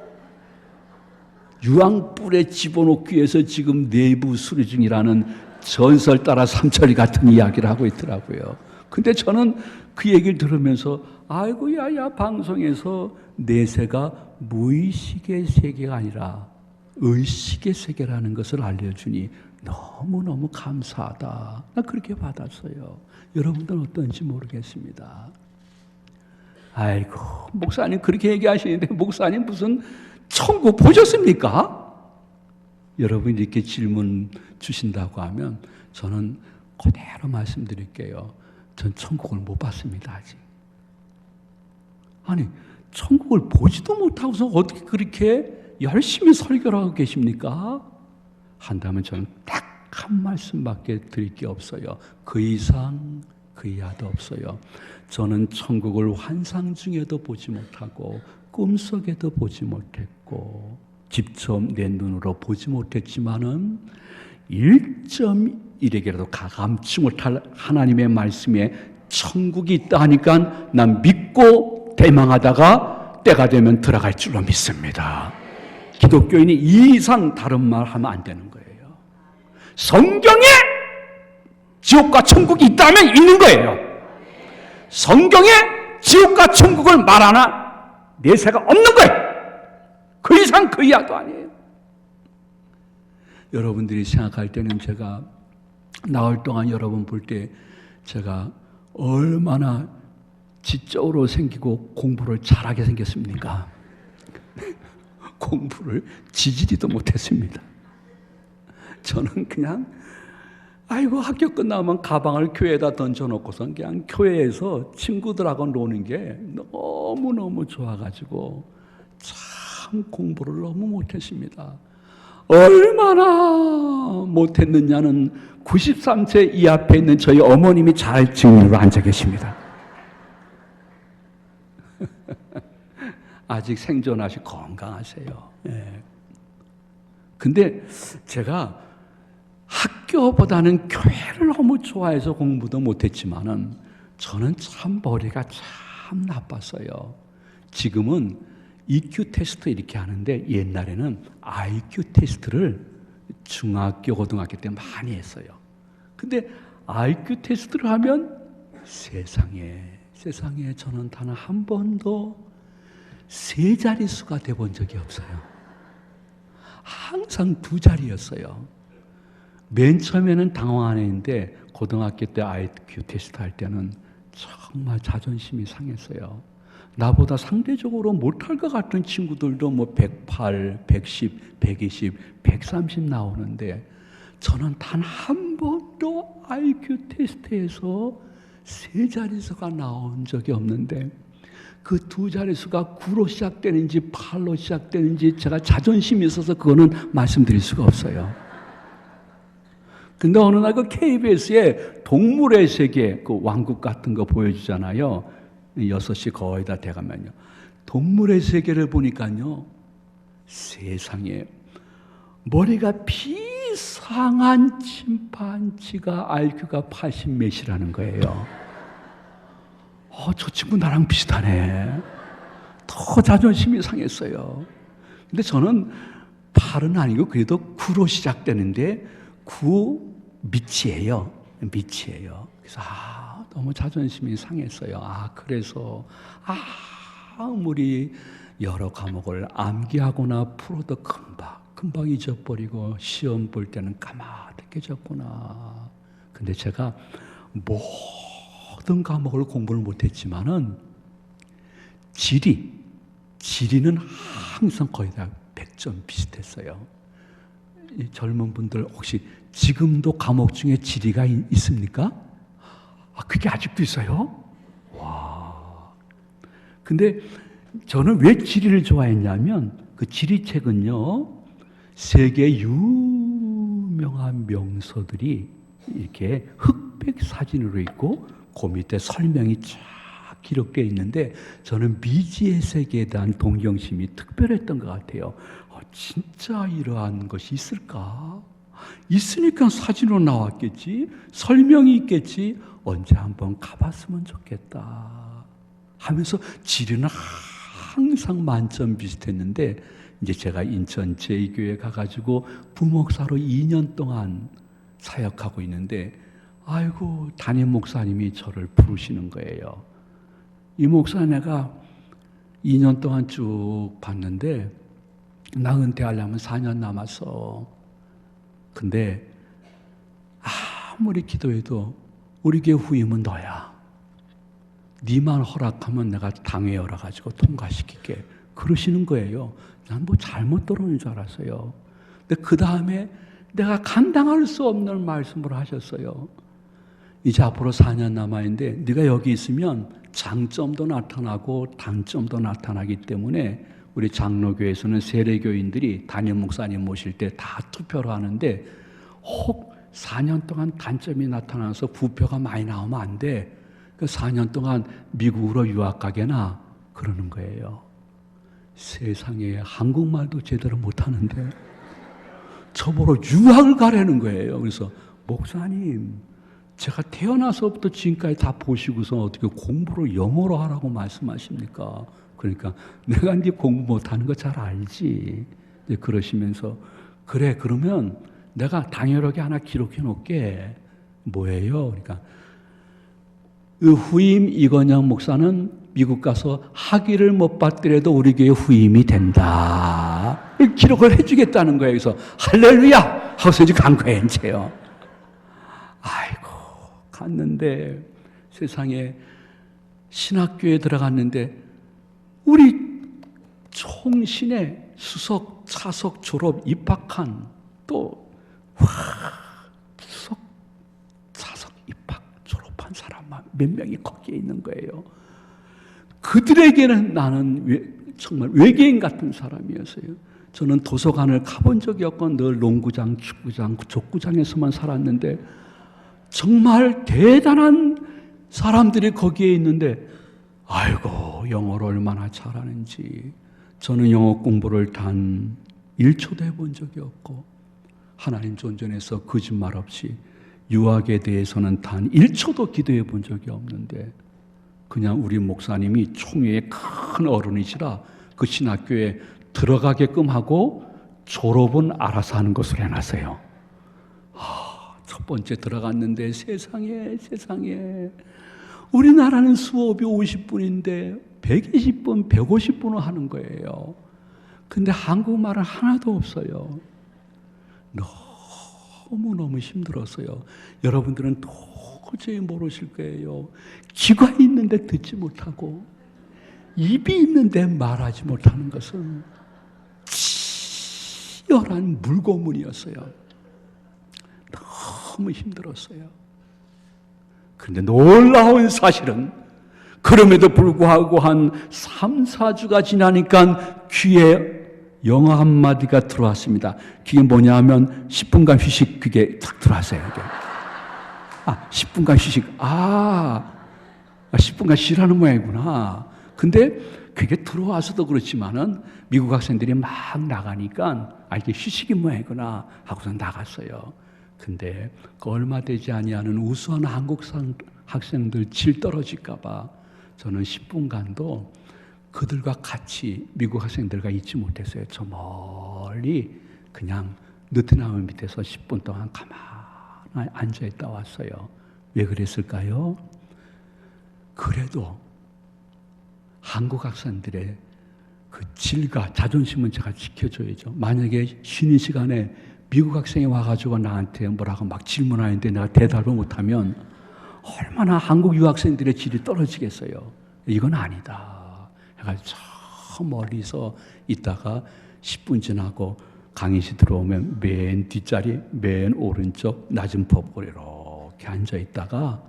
유황불에 집어넣기 위해서 지금 내부 수리 중이라는 전설 따라 삼천리 같은 이야기를 하고 있더라고요. 근데 저는 그 얘기를 들으면서 아이고, 야, 방송에서 내세가 무의식의 세계가 아니라 의식의 세계라는 것을 알려주니 너무너무 감사하다. 나 그렇게 받았어요. 여러분들은 어떤지 모르겠습니다. 아이고, 목사님 그렇게 얘기하시는데 목사님 무슨 천국 보셨습니까? 여러분이 이렇게 질문 주신다고 하면 저는 그대로 말씀드릴게요. 전 천국을 못 봤습니다, 아직. 아니, 천국을 보지도 못하고서 어떻게 그렇게 열심히 설교를 하고 계십니까? 한다면 저는 딱 한 말씀밖에 드릴 게 없어요. 그 이상 그 이하도 없어요. 저는 천국을 환상 중에도 보지 못하고 꿈속에도 보지 못했고 직접 내 눈으로 보지 못했지만은 1.1에게라도 가감치 못할 하나님의 말씀에 천국이 있다 하니까 난 믿고 대망하다가 때가 되면 들어갈 줄로 믿습니다. 기독교인이 이 이상 다른 말 하면 안 되는 거예요. 성경에 지옥과 천국이 있다면 있는 거예요. 성경에 지옥과 천국을 말하나 내세가 없는 거예요. 그 이상 그 이하도 아니에요. 여러분들이 생각할 때는 제가 나흘 동안 여러분 볼 때 제가 얼마나 지적으로 생기고 공부를 잘하게 생겼습니까? 공부를 지지리도 못했습니다. 저는 그냥 아이고, 학교 끝나면 가방을 교회에다 던져놓고서 그냥 교회에서 친구들하고 노는 게 너무너무 좋아가지고 참 공부를 너무 못했습니다. 얼마나 못했느냐는 93세 이 앞에 있는 저희 어머님이 잘 증인으로 앉아 계십니다. 아직 생존하시 건강하세요. 예. 근데 제가 학교보다는 교회를 너무 좋아해서 공부도 못했지만은 저는 참 머리가 참 나빴어요. 지금은 EQ 테스트 이렇게 하는데 옛날에는 IQ 테스트를 중학교, 고등학교 때 많이 했어요. 근데 IQ 테스트를 하면 세상에 저는 단 한 번도 세 자릿수가 돼본 적이 없어요. 항상 두 자리였어요. 맨 처음에는 당황 안 했는데 고등학교 때 IQ 테스트 할 때는 정말 자존심이 상했어요. 나보다 상대적으로 못할 것 같은 친구들도 뭐 108, 110, 120, 130 나오는데 저는 단 한 번도 IQ 테스트에서 세 자릿수가 나온 적이 없는데 그 두 자릿수가 9로 시작되는지 8로 시작되는지 제가 자존심이 있어서 그거는 말씀드릴 수가 없어요. 근데 어느 날 그 KBS에 동물의 세계 그 왕국 같은 거 보여주잖아요. 6시 거의 다 돼가면요. 동물의 세계를 보니까요. 세상에 머리가 비상한 침판지가 IQ가 80 몇이라는 거예요. 저 친구 나랑 비슷하네. 더 자존심이 상했어요. 근데 저는 8은 아니고 그래도 9로 시작되는데 9 밑이에요. 밑이에요. 그래서 너무 자존심이 상했어요. 그래서 아무리 여러 과목을 암기하거나 풀어도 금방 잊어버리고 시험 볼 때는 까마득해 졌구나. 근데 제가 모든 과목을 공부를 못했지만은 지리는 항상 거의 다 100점 비슷했어요. 이 젊은 분들 혹시 지금도 과목 중에 지리가 있습니까? 그게 아직도 있어요? 와. 근데 저는 왜 지리를 좋아했냐면 그 지리책은요, 세계 유명한 명소들이 이렇게 흑백 사진으로 있고 그 밑에 설명이 쫙 기록되어 있는데 저는 미지의 세계에 대한 동경심이 특별했던 것 같아요. 진짜 이러한 것이 있을까? 있으니까 사진으로 나왔겠지, 설명이 있겠지, 언제 한번 가봤으면 좋겠다 하면서 지리는 항상 만점 비슷했는데 이제 제가 인천 제2교회 가가지고 부목사로 2년 동안 사역하고 있는데 담임 목사님이 저를 부르시는 거예요. 이 목사 내가 2년 동안 쭉 봤는데 나 은퇴하려면 4년 남았어. 근데 아무리 기도해도 우리 교회 후임은 너야. 네만 허락하면 내가 당회 열어가지고 통과시킬게. 그러시는 거예요. 난 뭐 잘못 들어오는 줄 알았어요. 근데 그 다음에 내가 감당할 수 없는 말씀을 하셨어요. 이제 앞으로 4년 남아있는데 네가 여기 있으면 장점도 나타나고 단점도 나타나기 때문에 우리 장로교에서는 세례교인들이 담임 목사님 모실 때 다 투표를 하는데 혹 4년 동안 단점이 나타나서 부표가 많이 나오면 안 돼. 그 4년 동안 미국으로 유학 가게나 그러는 거예요. 세상에 한국말도 제대로 못하는데 저보러 유학을 가라는 거예요. 그래서 목사님 제가 태어나서부터 지금까지 다 보시고서 어떻게 공부를 영어로 하라고 말씀하십니까? 그러니까 내가 네 공부 못하는 거 잘 알지. 그러시면서 그래 그러면 내가 당연하게 하나 기록해 놓을게. 뭐예요? 그러니까 그 후임 이건영 목사는 미국 가서 학위를 못 받더라도 우리 교회 후임이 된다. 기록을 해주겠다는 거예요. 그래서 할렐루야 하고서 이제 간 거예요. 이제요. 아이고 갔는데 세상에 신학교에 들어갔는데 우리 총신의 수석, 차석, 졸업, 입학한 또 수석, 차석, 입학, 졸업한 사람만 몇 명이 거기에 있는 거예요. 그들에게는 나는 정말 외계인 같은 사람이었어요. 저는 도서관을 가본 적이 없고 늘 농구장, 축구장, 족구장에서만 살았는데 정말 대단한 사람들이 거기에 있는데 아이고 영어를 얼마나 잘하는지. 저는 영어 공부를 단 1초도 해본 적이 없고 하나님 존전에서 거짓말 없이 유학에 대해서는 단 1초도 기도해 본 적이 없는데 그냥 우리 목사님이 총회의 큰 어른이시라 그 신학교에 들어가게끔 하고 졸업은 알아서 하는 것으로 해놨어요. 첫 번째 들어갔는데 세상에 우리나라는 수업이 50분인데 120분, 150분을 하는 거예요. 근데 한국말은 하나도 없어요. 너무너무 힘들었어요. 여러분들은 도저히 모르실 거예요. 귀가 있는데 듣지 못하고 입이 있는데 말하지 못하는 것은 치열한 물고문이었어요. 너무 힘들었어요. 그런데 놀라운 사실은 그럼에도 불구하고 한 3, 4주가 지나니까 귀에 영어 한마디가 들어왔습니다. 그게 뭐냐 하면 10분간 휴식, 그게 딱 들어왔어요. 10분간 휴식. 10분간 쉬라는 모양이구나. 근데 그게 들어와서도 그렇지만은 미국 학생들이 막 나가니까 이게 휴식이 모양이구나 하고서 나갔어요. 근데 그 얼마 되지 아니하는 우수한 한국 학생들 질 떨어질까 봐 저는 10분간도 그들과 같이 미국 학생들과 있지 못했어요. 저 멀리 그냥 느티나무 밑에서 10분 동안 가만히 앉아있다 왔어요. 왜 그랬을까요? 그래도 한국 학생들의 그 질과 자존심은 제가 지켜줘야죠. 만약에 쉬는 시간에 미국 학생이 와가지고 나한테 뭐라고 막 질문하는데 내가 대답을 못하면 얼마나 한국 유학생들의 질이 떨어지겠어요. 이건 아니다. 해가지고 저 멀리서 있다가 10분 지나고 강의실 들어오면 맨 뒷자리, 맨 오른쪽 낮은 법으로 이렇게 앉아있다가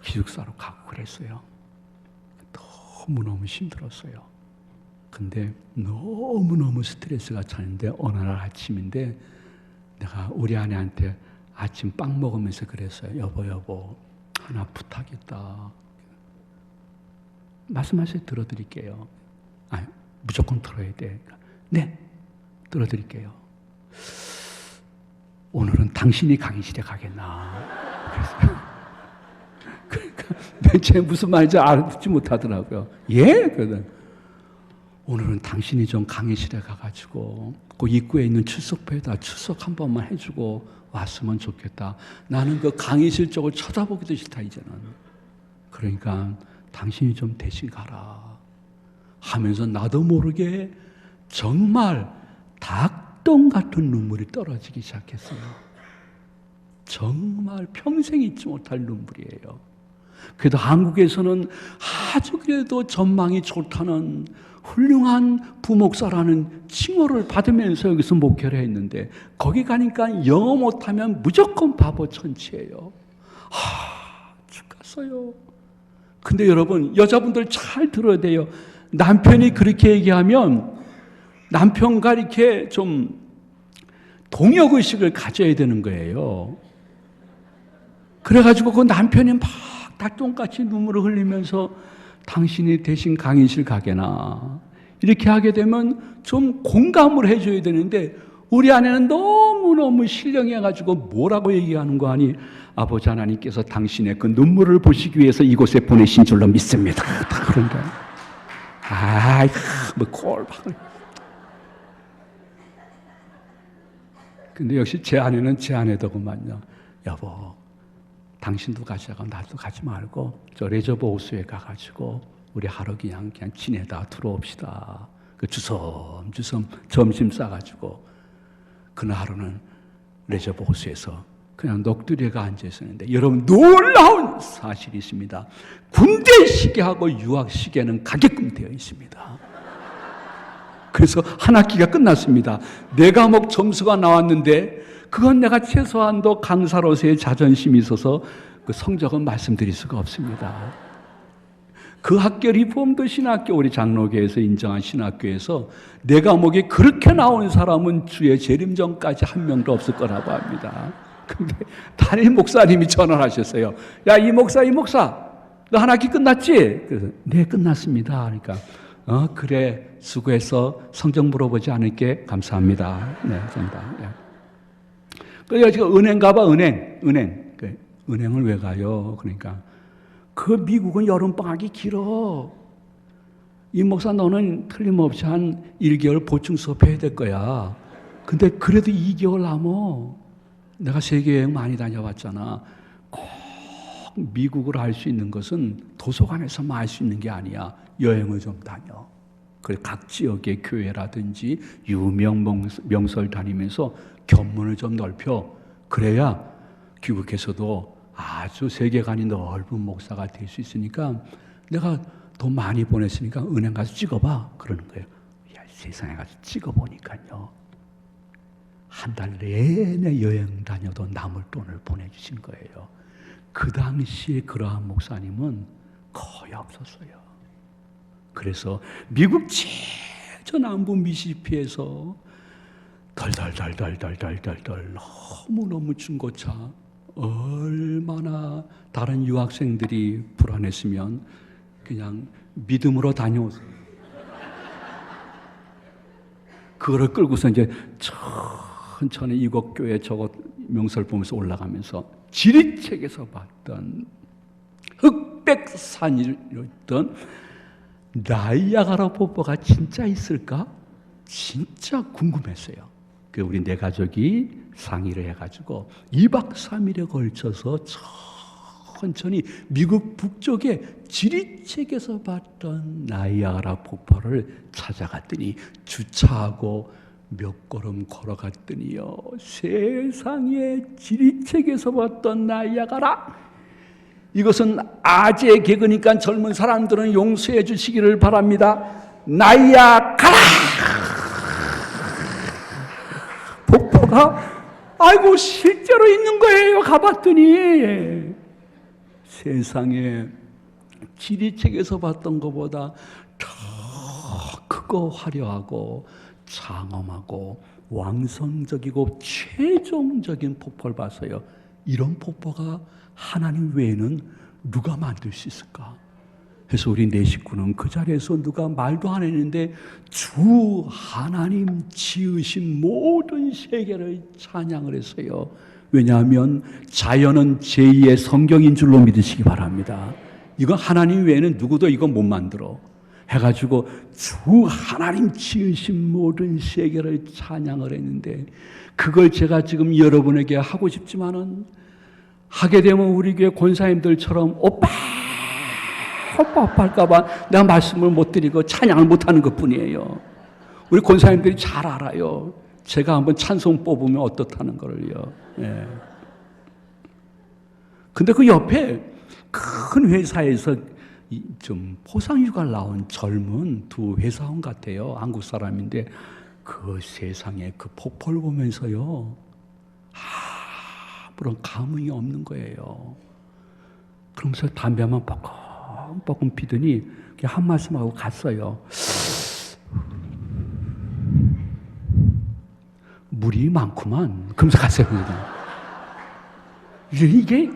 기숙사로 가고 그랬어요. 너무너무 힘들었어요. 근데 너무너무 스트레스가 차는데 어느 날 아침인데 내가 우리 아내한테 아침 빵 먹으면서 그랬어요. 여보 하나 부탁했다. 말씀하세요. 들어드릴게요. 무조건 들어야 돼. 네, 들어드릴게요. 오늘은 당신이 강의실에 가겠나. 그러니까 제 무슨 말인지 알아듣지 못하더라고요. 예? 그러더니 오늘은 당신이 좀 강의실에 가가지고 그 입구에 있는 출석부에다 출석 한 번만 해주고 왔으면 좋겠다. 나는 그 강의실 쪽을 쳐다보기도 싫다 이제는. 그러니까 당신이 좀 대신 가라 하면서 나도 모르게 정말 닭똥 같은 눈물이 떨어지기 시작했어요. 정말 평생 잊지 못할 눈물이에요. 그래도 한국에서는 아주 그래도 전망이 좋다는 훌륭한 부목사라는 칭호를 받으면서 여기서 목회를 했는데 거기 가니까 영어 못하면 무조건 바보 천치예요. 죽겠어요. 근데 여러분 여자분들 잘 들어야 돼요. 남편이 그렇게 얘기하면 남편과 이렇게 좀 동역의식을 가져야 되는 거예요. 그래가지고 그 남편이 막 닭똥같이 눈물을 흘리면서 당신이 대신 강의실 가게나 이렇게 하게 되면 좀 공감을 해줘야 되는데 우리 아내는 너무너무 신령해가지고 뭐라고 얘기하는 거 아니? 아버지 하나님께서 당신의 그 눈물을 보시기 위해서 이곳에 보내신 줄로 믿습니다. 다 그런 거예요. 뭐 꼴박. 근데 역시 제 아내는 제 아내더구만요. 여보, 당신도 가자고 나도 가지 말고 저 레저버 호수에 가가지고 우리 하루 그냥 지내다 들어옵시다. 그 주섬주섬 점심 싸가지고 그날 하루는 레저버 호수에서 그냥 넋두리가 앉아 있었는데 여러분 놀라운 사실이 있습니다. 군대 시계하고 유학 시계는 가게끔 되어 있습니다. 그래서 한 학기가 끝났습니다. 4과목 점수가 나왔는데 그건 내가 최소한도 강사로서의 자존심이 있어서 그 성적은 말씀드릴 수가 없습니다. 그 학교 리폼도 신학교 우리 장로교에서 인정한 신학교에서 4과목이 그렇게 나온 사람은 주의 재림전까지 한 명도 없을 거라고 합니다. 근데 담임 목사님이 전화를 하셨어요. 야, 이 목사, 너 한 학기 끝났지? 그래서 네, 끝났습니다. 그러니까 그래, 수고해서 성적 물어보지 않을게. 감사합니다. 네, 감사합니다. 네. 그래서 지금 은행 가봐, 은행. 은행을 왜 가요? 그러니까 그 미국은 여름방학이 길어. 이 목사 너는 틀림없이 한 1개월 보충 수업해야 될 거야. 근데 그래도 2개월 남어. 내가 세계여행 많이 다녀봤잖아. 꼭 미국을 알 수 있는 것은 도서관에서만 알 수 있는 게 아니야. 여행을 좀 다녀. 그래 각 지역의 교회라든지 유명 명소를 다니면서 견문을 좀 넓혀. 그래야 귀국해서도 아주 세계관이 넓은 목사가 될 수 있으니까 내가 돈 많이 보냈으니까 은행 가서 찍어봐. 그러는 거예요. 야, 세상에 가서 찍어보니까요. 한 달 내내 여행 다녀도 남을 돈을 보내주신 거예요. 그 당시에 그러한 목사님은 거의 없었어요. 그래서 미국 제일 남부 미시시피에서 덜덜덜덜덜덜덜 너무너무 중고차 얼마나 다른 유학생들이 불안했으면 그냥 믿음으로 다녀오세요. 그거를 끌고서 이제 천천히 이곡교회 저거 명설 보면서 올라가면서 지리책에서 봤던 흑백산이었던 나이아가라 폭포가 진짜 있을까? 진짜 궁금했어요. 그 우리 네 가족이 상의를 해가지고 2박 3일에 걸쳐서 천천히 미국 북쪽에 지리책에서 봤던 나이아가라 폭포를 찾아갔더니 주차하고 몇 걸음 걸어갔더니요, 세상에 지리책에서 봤던 나이아가라, 이것은 아재 개그니까 젊은 사람들은 용서해 주시기를 바랍니다. 나이아가라 폭포가 아이고 실제로 있는 거예요. 가봤더니 세상에 지리책에서 봤던 것보다 더 크고 화려하고 장엄하고 왕성적이고 최종적인 폭포를 봤어요. 이런 폭포가 하나님 외에는 누가 만들 수 있을까? 그래서 우리 네 식구는 그 자리에서 누가 말도 안 했는데 주 하나님 지으신 모든 세계를 찬양을 했어요. 왜냐하면 자연은 제2의 성경인 줄로 믿으시기 바랍니다. 이건 하나님 외에는 누구도 이거 못 만들어. 해가지고 주 하나님 지으신 모든 세계를 찬양을 했는데, 그걸 제가 지금 여러분에게 하고 싶지만은 하게 되면 우리 교회 권사님들처럼 오빠 할까봐 내가 말씀을 못 드리고 찬양을 못하는 것뿐이에요. 우리 권사님들이 잘 알아요. 제가 한번 찬송 뽑으면 어떻다는 거를요. 예. 근데 그 옆에 큰 회사에서 좀 포상휴가를 나온 젊은 두 회사원 같아요. 한국 사람인데 그 세상에 그 폭포를 보면서요, 아무런 감흥이 없는 거예요. 그러면서 담배만 뻐끔뻐끔 피더니 한 말씀하고 갔어요. 물이 많구만. 그러면서 갔어요. 이게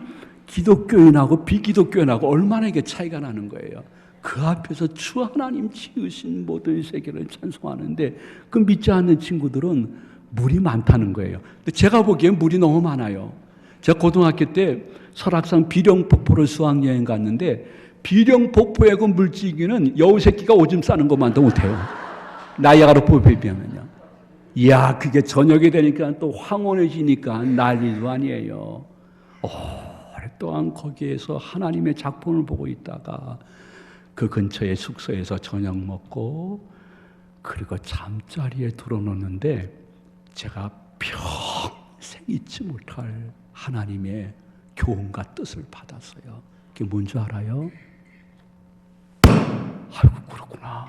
기독교인하고 비기독교인하고 얼마나 이게 차이가 나는 거예요. 그 앞에서 주 하나님 지으신 모든 세계를 찬송하는데 그 믿지 않는 친구들은 물이 많다는 거예요. 근데 제가 보기엔 물이 너무 많아요. 제가 고등학교 때 설악산 비령폭포를 수학여행 갔는데 비령폭포의 그 물지기는 여우 새끼가 오줌 싸는 것만도 못해요. 나이아가라 폭포에 비하면요. 이야, 그게 저녁이 되니까 또 황홀해지니까 난리도 아니에요. 오랫동안 거기에서 하나님의 작품을 보고 있다가 그 근처의 숙소에서 저녁 먹고 그리고 잠자리에 들어놓는데 제가 평생 잊지 못할 하나님의 교훈과 뜻을 받았어요. 그게 뭔지 알아요? 아이고 그렇구나.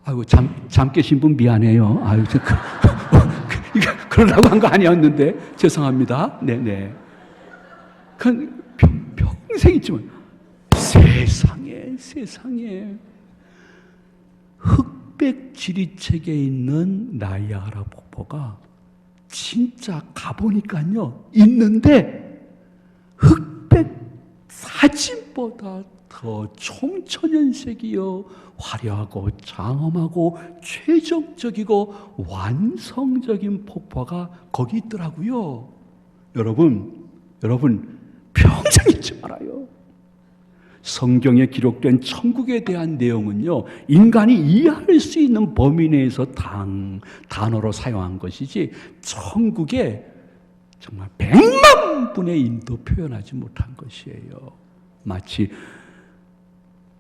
아이고 잠 깨신 분 미안해요. 아이고 그러려고 한 거 아니었는데 죄송합니다. 네네. 평생 있지만 세상에 흑백 지리책에 있는 나이아가라 폭포가 진짜 가보니까요 있는데 흑백 사진보다 더 총천연색이요 화려하고 장엄하고 최종적이고 완성적인 폭포가 거기 있더라고요. 여러분 평생 잊지 말아요. 성경에 기록된 천국에 대한 내용은요 인간이 이해할 수 있는 범위 내에서 단어로 사용한 것이지 천국에 정말 100만 분의 1도 표현하지 못한 것이에요. 마치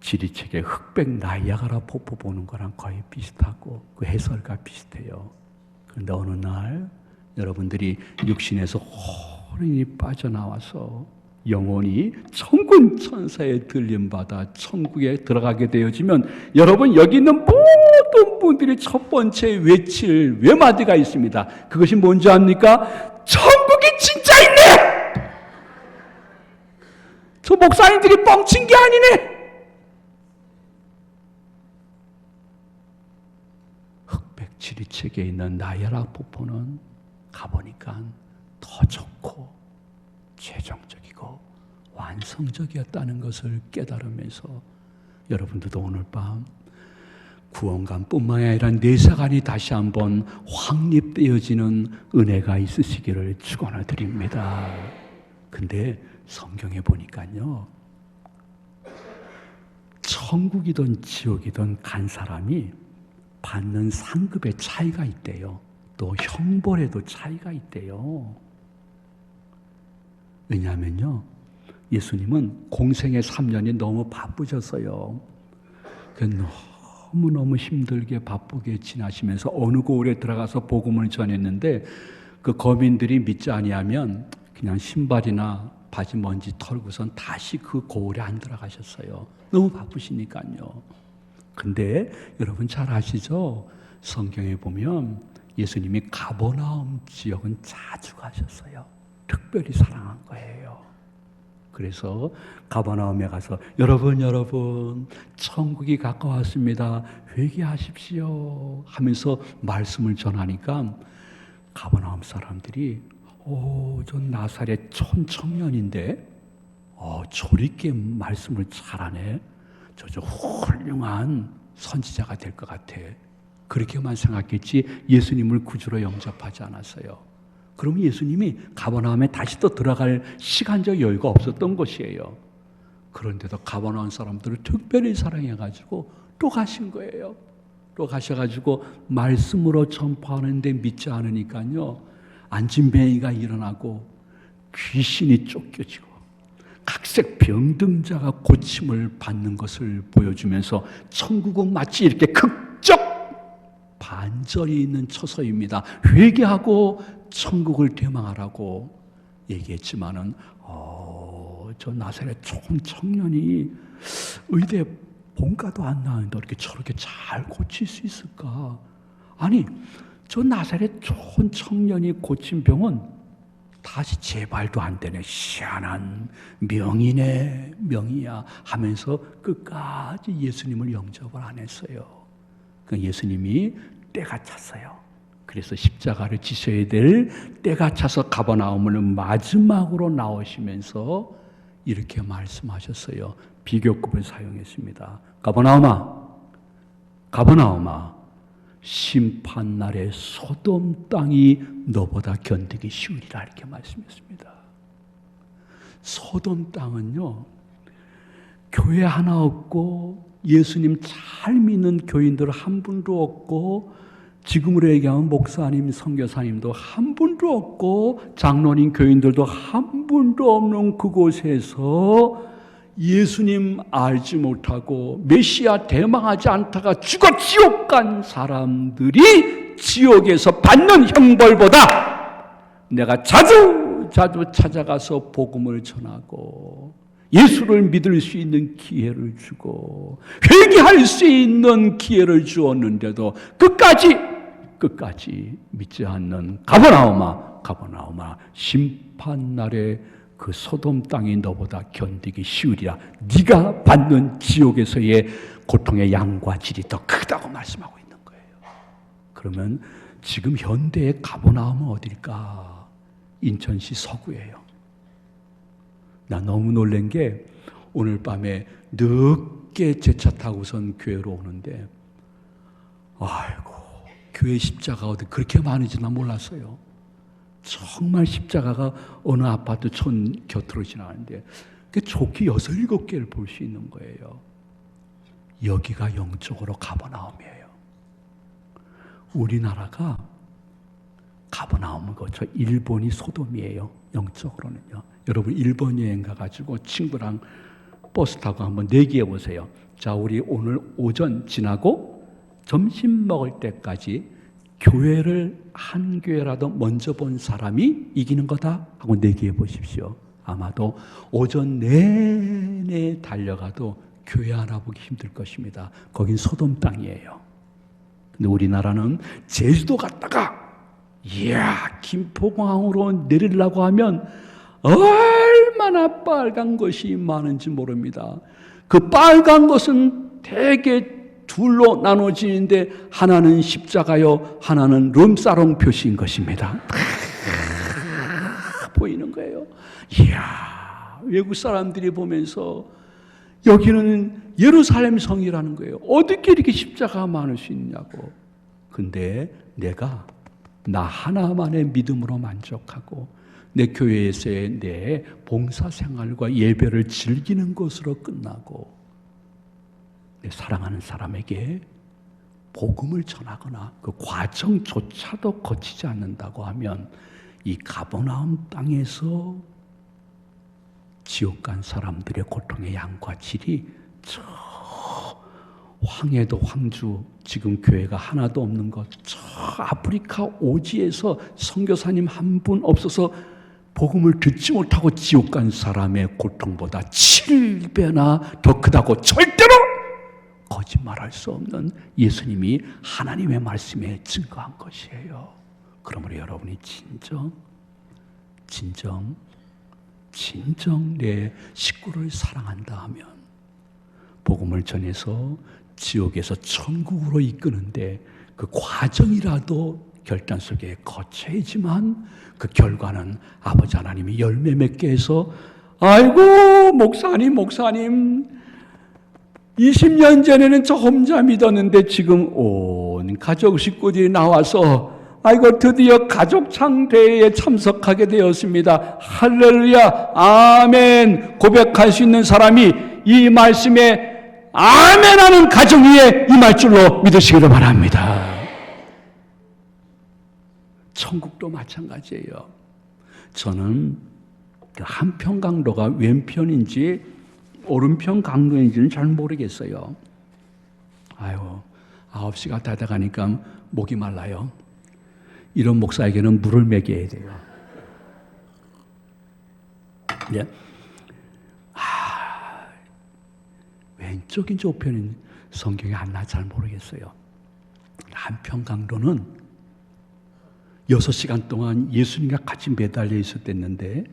지리책의 흑백 나이아가라 폭포 보는 거랑 거의 비슷하고 그 해설과 비슷해요. 그런데 어느 날 여러분들이 육신에서 호련히 빠져나와서 영혼이 천군 천사의 들림받아 천국에 들어가게 되어지면 여러분 여기 있는 모든 분들이 첫 번째 외칠 외마디가 있습니다. 그것이 뭔지 압니까? 천국이 진짜 있네! 저 목사님들이 뻥친 게 아니네! 흑백 지리책에 있는 나이아가라 폭포는 가보니까 더 좋고 최종적이고 완성적이었다는 것을 깨달으면서 여러분들도 오늘 밤 구원감뿐만 아니라 내 사간이 다시 한번 확립되어지는 은혜가 있으시기를 축원을 드립니다. 근데 성경에 보니까요, 천국이든 지옥이든 간 사람이 받는 상급의 차이가 있대요. 또 형벌에도 차이가 있대요. 왜냐하면요, 예수님은 공생의 3년이 너무 바쁘셨어요. 너무너무 힘들게 바쁘게 지나시면서 어느 고을에 들어가서 복음을 전했는데 그 거민들이 믿지 아니하면 그냥 신발이나 바지 먼지 털고선 다시 그 고을에 안 들어가셨어요. 너무 바쁘시니까요. 근데 여러분 잘 아시죠? 성경에 보면 예수님이 가버나움 지역은 자주 가셨어요. 특별히 사랑한 거예요. 그래서 가버나움에 가서 여러분 천국이 가까웠습니다. 회개하십시오 하면서 말씀을 전하니까 가버나움 사람들이 저 나사렛 촌청년인데 저렇게 말씀을 잘하네. 저 훌륭한 선지자가 될 것 같아. 그렇게만 생각했지 예수님을 구주로 영접하지 않았어요. 그러면 예수님이 가버나움에 다시 또 들어갈 시간적 여유가 없었던 것이에요. 그런데도 가버나움 사람들을 특별히 사랑해가지고 또 가신 거예요. 또 가셔가지고 말씀으로 전파하는데 믿지 않으니까요, 안진뱅이가 일어나고 귀신이 쫓겨지고 각색 병등자가 고침을 받는 것을 보여주면서 천국은 마치 이렇게 극적 반절이 있는 처소입니다. 회개하고 천국을 대망하라고 얘기했지만은 저 나사렛 청년이 의대 본과도 안 나왔는데 어떻게 저렇게 잘 고칠 수 있을까? 아니, 저 나사렛 청년이 고친 병은 다시 재발도 안 되네. 희한한 명이네, 명이야 하면서 끝까지 예수님을 영접을 안 했어요. 그러니까 예수님이 때가 찼어요. 그래서 십자가를 지셔야 될 때가 차서 가버나움을 마지막으로 나오시면서 이렇게 말씀하셨어요. 비교급을 사용했습니다. 가버나움아, 심판날에 소돔 땅이 너보다 견디기 쉬우리라 이렇게 말씀했습니다. 소돔 땅은요, 교회 하나 없고 예수님 잘 믿는 교인들 한 분도 없고 지금으로 얘기하면 목사님, 선교사님도 한 분도 없고 장로님, 교인들도 한 분도 없는 그곳에서 예수님 알지 못하고 메시아 대망하지 않다가 죽어 지옥 간 사람들이 지옥에서 받는 형벌보다 내가 자주 찾아가서 복음을 전하고 예수를 믿을 수 있는 기회를 주고 회개할 수 있는 기회를 주었는데도 끝까지 믿지 않는 가버나움아, 심판날에 그 소돔 땅이 너보다 견디기 쉬우리라. 네가 받는 지옥에서의 고통의 양과 질이 더 크다고 말씀하고 있는 거예요. 그러면 지금 현대의 가버나움은 어딜까? 인천시 서구예요. 나 너무 놀란 게 오늘 밤에 늦게 제 차 타고선 교회로 오는데 아이고, 교회 십자가 어디 그렇게 많은지 난 몰랐어요. 정말 십자가가 어느 아파트 촌 곁으로 지나가는데 좋게 6, 7개를 볼 수 있는 거예요. 여기가 영적으로 가버나움이에요. 우리나라가 가버나움은 그렇죠. 일본이 소돔이에요. 영적으로는요. 여러분 일본 여행 가가지고 친구랑 버스 타고 한번 내기해 보세요. 자, 우리 오늘 오전 지나고 점심 먹을 때까지 교회를 한 교회라도 먼저 본 사람이 이기는 거다 하고 내기해 보십시오. 아마도 오전 내내 달려가도 교회 하나 보기 힘들 것입니다. 거긴 소돔 땅이에요. 근데 우리나라는 제주도 갔다가 이야, 김포공항으로 내리려고 하면 얼마나 빨간 것이 많은지 모릅니다. 그 빨간 것은 대개 둘로 나눠지는데 하나는 십자가요, 하나는 룸사롱 표시인 것입니다. 보이는 거예요. 이야, 외국 사람들이 보면서 여기는 예루살렘 성이라는 거예요. 어떻게 이렇게 십자가가 많을 수 있냐고. 근데 내가 나 하나만의 믿음으로 만족하고 내 교회에서의 내 봉사생활과 예배를 즐기는 것으로 끝나고 내 사랑하는 사람에게 복음을 전하거나 그 과정조차도 거치지 않는다고 하면 이 가버나움 땅에서 지옥 간 사람들의 고통의 양과 질이 저 황해도 황주, 지금 교회가 하나도 없는 것, 저 아프리카 오지에서 선교사님 한 분 없어서 복음을 듣지 못하고 지옥 간 사람의 고통보다 7배나 더 크다고 절대로 거짓말할 수 없는 예수님이 하나님의 말씀에 증거한 것이에요. 그러므로 여러분이 진정 내 식구를 사랑한다 하면 복음을 전해서 지옥에서 천국으로 이끄는데 그 과정이라도 결단 속에 거쳐야지만 그 결과는 아버지 하나님이 열매 맺게 해서 아이고 목사님 20년 전에는 저 혼자 믿었는데 지금 온 가족 식구들이 나와서 아이고 드디어 가족창대회에 참석하게 되었습니다. 할렐루야 아멘 고백할 수 있는 사람이 이 말씀에 아멘 하는 가정 위에 임할 줄로 믿으시기를 바랍니다. 천국도 마찬가지예요. 저는 한편 강도가 왼편인지 오른편 강도인지는 잘 모르겠어요. 아유 9시가 다 돼가니까 목이 말라요. 이런 목사에게는 물을 먹여야 돼요. 예. 왼쪽인지 우편인지 성경에 안 나 잘 모르겠어요. 한편 강도는 6시간 동안 예수님과 같이 매달려 있었댔는데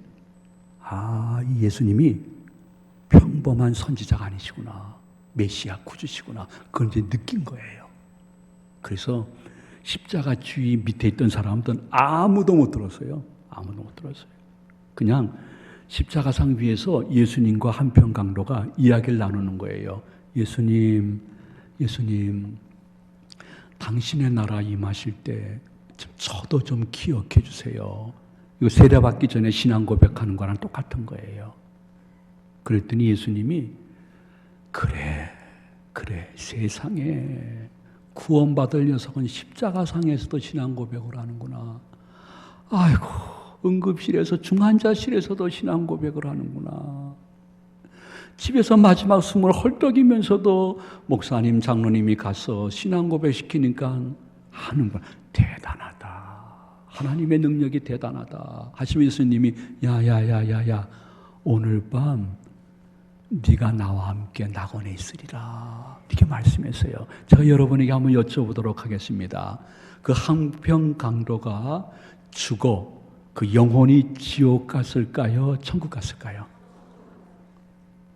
이 예수님이 평범한 선지자가 아니시구나. 메시아 구주시구나. 그걸 이제 느낀 거예요. 그래서 십자가 주위 밑에 있던 사람들은 아무도 못 들었어요. 그냥 십자가상 위에서 예수님과 한편 강도가 이야기를 나누는 거예요. 예수님, 당신의 나라 임하실 때 저도 좀 기억해 주세요. 이거 세례받기 전에 신앙 고백하는 거랑 똑같은 거예요. 그랬더니 예수님이 그래 세상에 구원받을 녀석은 십자가상에서도 신앙 고백을 하는구나. 아이고 응급실에서 중환자실에서도 신앙 고백을 하는구나. 집에서 마지막 숨을 헐떡이면서도 목사님 장로님이 가서 신앙 고백시키니까 하는구나. 대단하다. 하나님의 능력이 대단하다 하시면 예수님이 야야야야야 오늘 밤 네가 나와 함께 낙원에 있으리라 이렇게 말씀했어요. 제가 여러분에게 한번 여쭤보도록 하겠습니다. 그 한편 강도가 죽어 그 영혼이 지옥 갔을까요? 천국 갔을까요?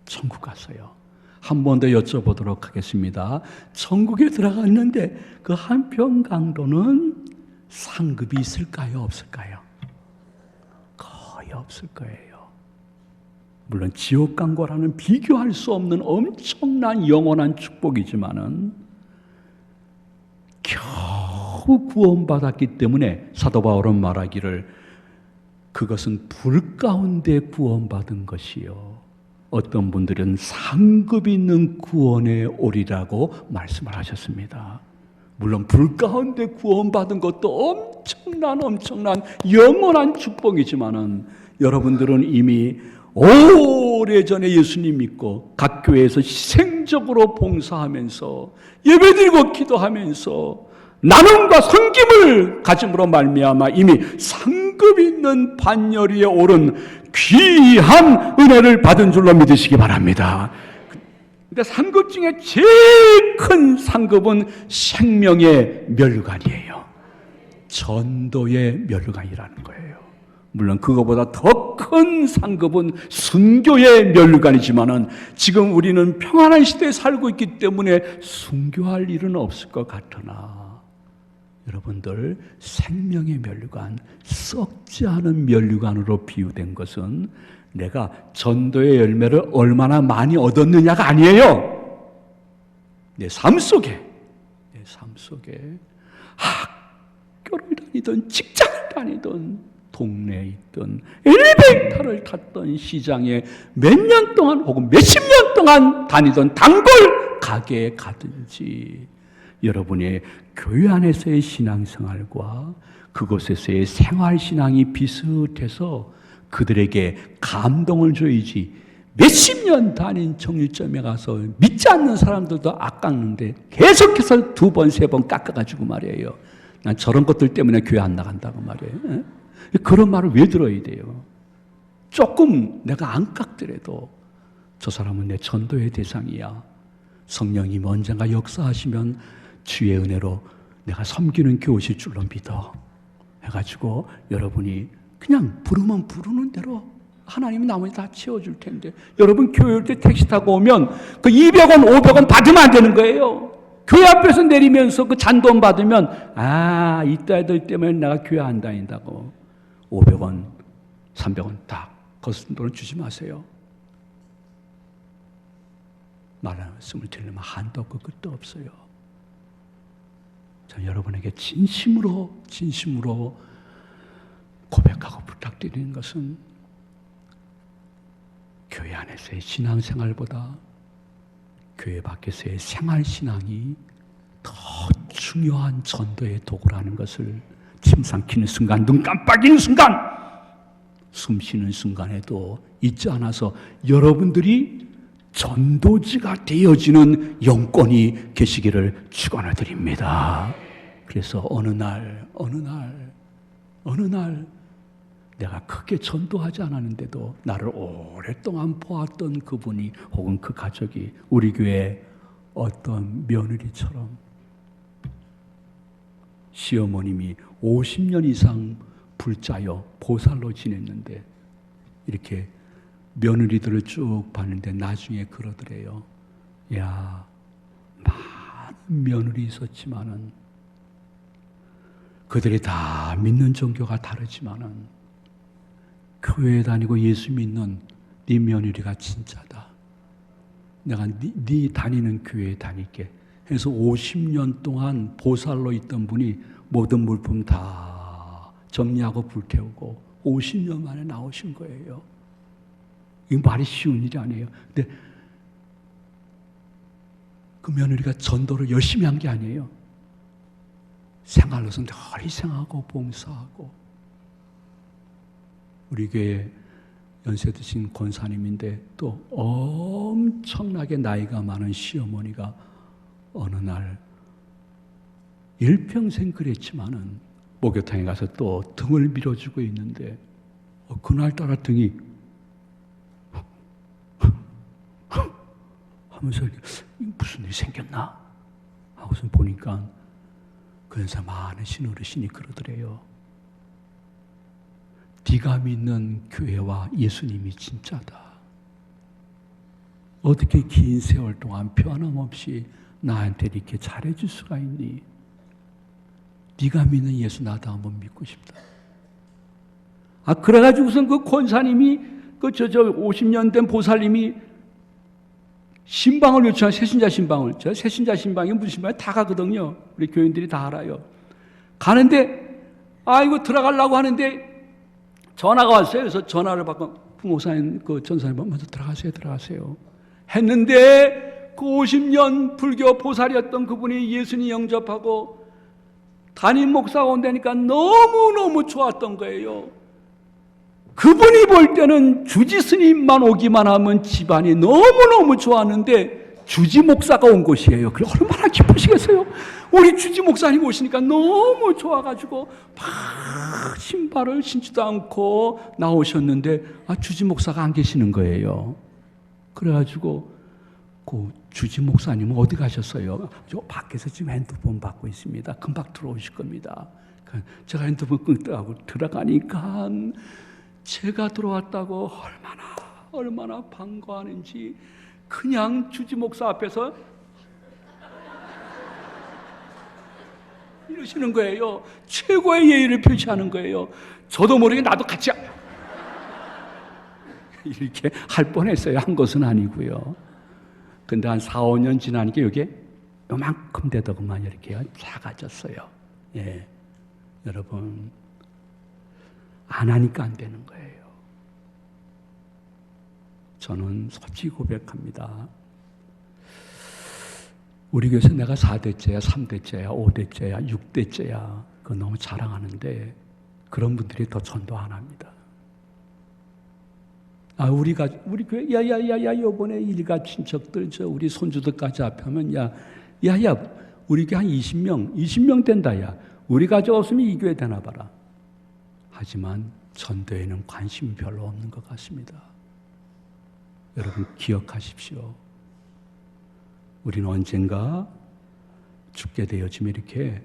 천국 갔어요. 한 번 더 여쭤보도록 하겠습니다. 천국에 들어갔는데 그 한편 강도는 상급이 있을까요? 없을까요? 거의 없을 거예요. 물론 지옥 간 거라는 비교할 수 없는 엄청난 영원한 축복이지만은 겨우 구원받았기 때문에 사도 바울은 말하기를 그것은 불 가운데 구원받은 것이요. 어떤 분들은 상급 있는 구원에 오리라고 말씀을 하셨습니다. 물론 불 가운데 구원받은 것도 엄청난 영원한 축복이지만은 여러분들은 이미 오래전에 예수님 믿고 각 교회에서 희생적으로 봉사하면서 예배드리고 기도하면서 나눔과 섬김을 가짐으로 말미암아 이미 상급 있는 반열위에 오른 귀한 은혜를 받은 줄로 믿으시기 바랍니다. 근데 상급 중에 제일 큰 상급은 생명의 멸류관이에요. 전도의 멸류관이라는 거예요. 물론 그거보다 더 큰 상급은 순교의 멸류관이지만은 지금 우리는 평안한 시대에 살고 있기 때문에 순교할 일은 없을 것 같으나 여러분들 생명의 멸류관, 썩지 않은 멸류관으로 비유된 것은 내가 전도의 열매를 얼마나 많이 얻었느냐가 아니에요. 내 삶 속에 학교를 다니던, 직장을 다니던, 동네에 있던, 엘리베이터를 탔던, 시장에 몇 년 동안 혹은 몇십 년 동안 다니던 단골 가게에 가든지 여러분의 교회 안에서의 신앙생활과 그곳에서의 생활신앙이 비슷해서 그들에게 감동을 줘야지, 몇십 년 다닌 정류점에 가서 믿지 않는 사람들도 깎았는데 계속해서 두 번, 세 번 깎아가지고 말이에요. 난 저런 것들 때문에 교회 안 나간다고 말이에요. 그런 말을 왜 들어야 돼요? 조금 내가 안 깎더라도 저 사람은 내 전도의 대상이야. 성령님 언젠가 역사하시면 주의 은혜로 내가 섬기는 교우실 줄로 믿어 해가지고 여러분이 그냥 부르면 부르는 대로 하나님은 나머지 다 채워줄 텐데, 여러분 교회 올 때 택시 타고 오면 그 200원, 500원 받으면 안 되는 거예요. 교회 앞에서 내리면서 그 잔돈 받으면 이따 애들 때문에 내가 교회 안 다닌다고 500원, 300원 딱 거스른 돈을 주지 마세요. 말씀을 들으면 한도 없고 끝도 없어요. 저 여러분에게 진심으로 고백하고 부탁드리는 것은 교회 안에서의 신앙생활보다 교회 밖에서의 생활신앙이 더 중요한 전도의 도구라는 것을 침 삼키는 순간, 눈 깜빡이는 순간, 숨 쉬는 순간에도 잊지 않아서 여러분들이 전도지가 되어지는 영권이 계시기를 축원드립니다. 그래서 어느 날 내가 크게 전도하지 않았는데도 나를 오랫동안 보았던 그분이 혹은 그 가족이 우리 교회 어떤 며느리처럼, 시어머님이 50년 이상 불자여 보살로 지냈는데 이렇게 며느리들을 쭉 봤는데 나중에 그러더래요. 야, 많은 며느리 있었지만은 그들이 다 믿는 종교가 다르지만은 교회에 다니고 예수 믿는 네 며느리가 진짜다. 내가 네 다니는 교회에 다닐게 해서 50년 동안 보살로 있던 분이 모든 물품 다 정리하고 불태우고 50년 만에 나오신 거예요. 이 말이 쉬운 일이 아니에요. 근데 그 며느리가 전도를 열심히 한 게 아니에요. 생활로서 늘 희생하고 봉사하고. 우리 교회 연세 드신 권사님인데 또 엄청나게 나이가 많은 시어머니가 어느 날 일평생 그랬지만은 목욕탕에 가서 또 등을 밀어주고 있는데 그날따라 등이 하면서 무슨 일이 생겼나 하고서 보니까 그 연세 많으신 어르신이 그러더래요. 네가 믿는 교회와 예수님이 진짜다. 어떻게 긴 세월 동안 변함없이 나한테 이렇게 잘해줄 수가 있니? 네가 믿는 예수 나도 한번 믿고 싶다. 그래가지고선 그 권사님이 50년 된 보살님이 신방을 요청한 새신자 신방을, 저 새신자 신방이 무슨 신방이 다 가거든요. 우리 교인들이 다 알아요. 가는데 이거 들어가려고 하는데 전화가 왔어요. 그래서 전화를 받고 부목사님, 그 전사님 먼저 들어가세요. 했는데 그 50년 불교 보살이었던 그분이 예수님 영접하고 담임 목사가 온다니까 너무너무 좋았던 거예요. 그분이 볼 때는 주지 스님만 오기만 하면 집안이 너무너무 좋았는데 주지 목사가 온 곳이에요. 그래 얼마나 기쁘시겠어요? 우리 주지 목사님 오시니까 너무 좋아가지고 막 신발을 신지도 않고 나오셨는데 주지 목사가 안 계시는 거예요. 그래가지고 그 주지 목사님은 어디 가셨어요? 저 밖에서 지금 핸드폰 받고 있습니다. 금방 들어오실 겁니다. 제가 핸드폰 끊다고 들어가니까 제가 들어왔다고 얼마나 반가워하는지 그냥 주지 목사 앞에서 이러시는 거예요. 최고의 예의를 표시하는 거예요. 저도 모르게 나도 같이 이렇게 할 뻔했어요. 한 것은 아니고요. 근데 한 4, 5년 지나니까 이게 요만큼 되더구만 이렇게 작아졌어요. 예. 여러분, 안 하니까 안 되는 거예요. 저는 솔직히 고백합니다. 우리 교회에서 내가 4대째야, 3대째야, 5대째야, 6대째야, 그거 너무 자랑하는데 그런 분들이 더 전도 안 합니다. 우리 교회, 요번에 일가 친척들, 우리 손주들까지 합하면, 우리 교회 한 20명 된다, 우리 가족 없으면 이 교회 되나 봐라. 하지만 전도에는 관심이 별로 없는 것 같습니다. 여러분, 기억하십시오. 우리는 언젠가 죽게 되어지면 이렇게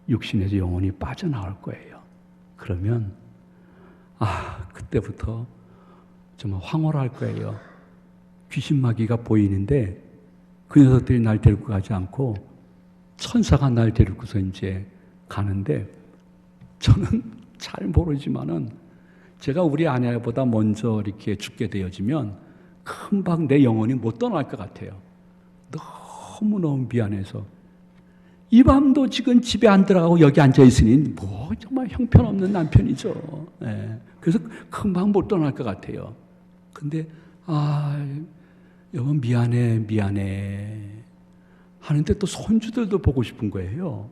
육신에서 영혼이 빠져나올 거예요. 그러면 그때부터 정말 황홀할 거예요. 귀신 마귀가 보이는데 그 녀석들이 날 데리고 가지 않고 천사가 날 데리고서 이제 가는데, 저는 잘 모르지만은 제가 우리 아내보다 먼저 이렇게 죽게 되어지면 금방 내 영혼이 못 떠날 것 같아요. 너무너무 미안해서. 이 밤도 지금 집에 안 들어가고 여기 앉아 있으니 정말 형편없는 남편이죠. 예. 그래서 금방 못 떠날 것 같아요. 근데 여보 미안해 하는데 또 손주들도 보고 싶은 거예요.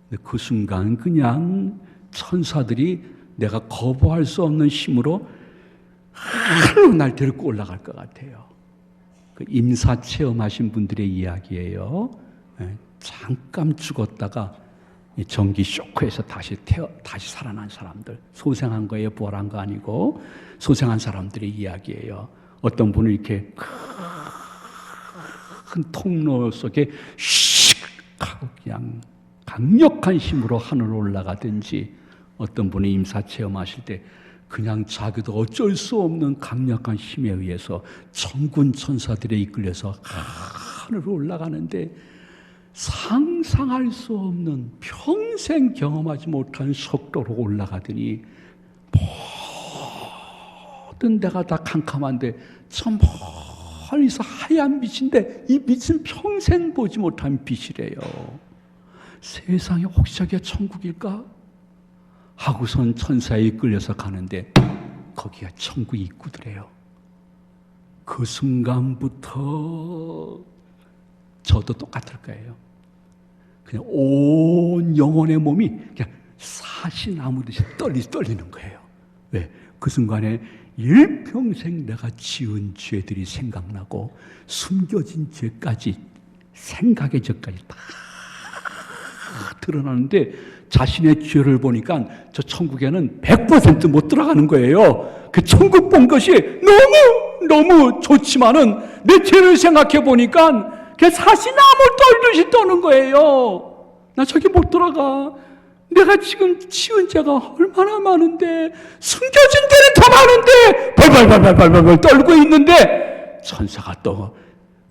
근데 그 순간 그냥 천사들이 내가 거부할 수 없는 힘으로 하늘로 날 데리고 올라갈 것 같아요. 그 임사 체험하신 분들의 이야기예요. 잠깐 죽었다가 전기 쇼크에서 다시 살아난 사람들, 소생한 거에 부활한 거 아니고 소생한 사람들의 이야기예요. 어떤 분은 이렇게 큰 통로 속에 슉 하고 그냥 강력한 힘으로 하늘로 올라가든지, 어떤 분이 임사 체험하실 때 그냥 자기도 어쩔 수 없는 강력한 힘에 의해서 천군 천사들에 이끌려서 하늘로 올라가는데, 상상할 수 없는 평생 경험하지 못한 속도로 올라가더니 모든 데가 다 캄캄한데 저 멀리서 하얀 빛인데 이 빛은 평생 보지 못한 빛이래요. 세상에 혹시 저게 천국일까? 하고선 천사에 이끌려서 가는데 거기가 천국 입구더래요. 그 순간부터 저도 똑같을 거예요. 그냥 온 영혼의 몸이 그냥 사시나무듯이 떨리는 거예요. 왜? 그 순간에 일평생 내가 지은 죄들이 생각나고 숨겨진 죄까지, 생각의 죄까지 다 드러나는데, 자신의 죄를 보니까 저 천국에는 100% 못 들어가는 거예요. 그 천국 본 것이 너무 좋지만은 내 죄를 생각해 보니까 사시나무 떨듯이 떠는 거예요. 나 저기 못 들어가. 내가 지금 지은 죄가 얼마나 많은데, 숨겨진 죄는 더 많은데 벌벌 떨고 있는데, 천사가 또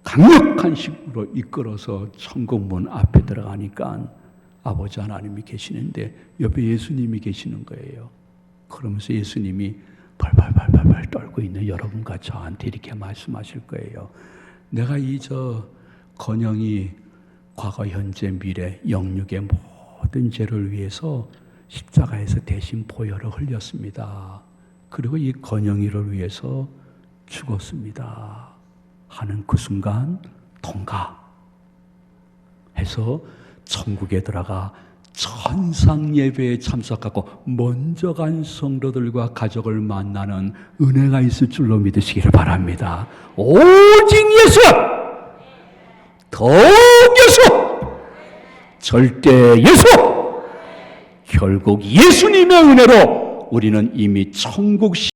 강력한 힘으로 이끌어서 천국문 앞에 들어가니까 아버지 하나님이 계시는데 옆에 예수님이 계시는 거예요. 그러면서 예수님이 벌벌 떨고 있는 여러분과 저한테 이렇게 말씀하실 거예요. 내가 건영이 과거, 현재, 미래, 영육의 모든 죄를 위해서 십자가에서 대신 보혈을 흘렸습니다. 그리고 이 건영이를 위해서 죽었습니다. 하는 그 순간 통과해서 천국에 들어가 천상 예배에 참석하고 먼저 간 성도들과 가족을 만나는 은혜가 있을 줄로 믿으시기를 바랍니다. 오직 예수! 더욱 예수! 절대 예수! 결국 예수님의 은혜로 우리는 이미 천국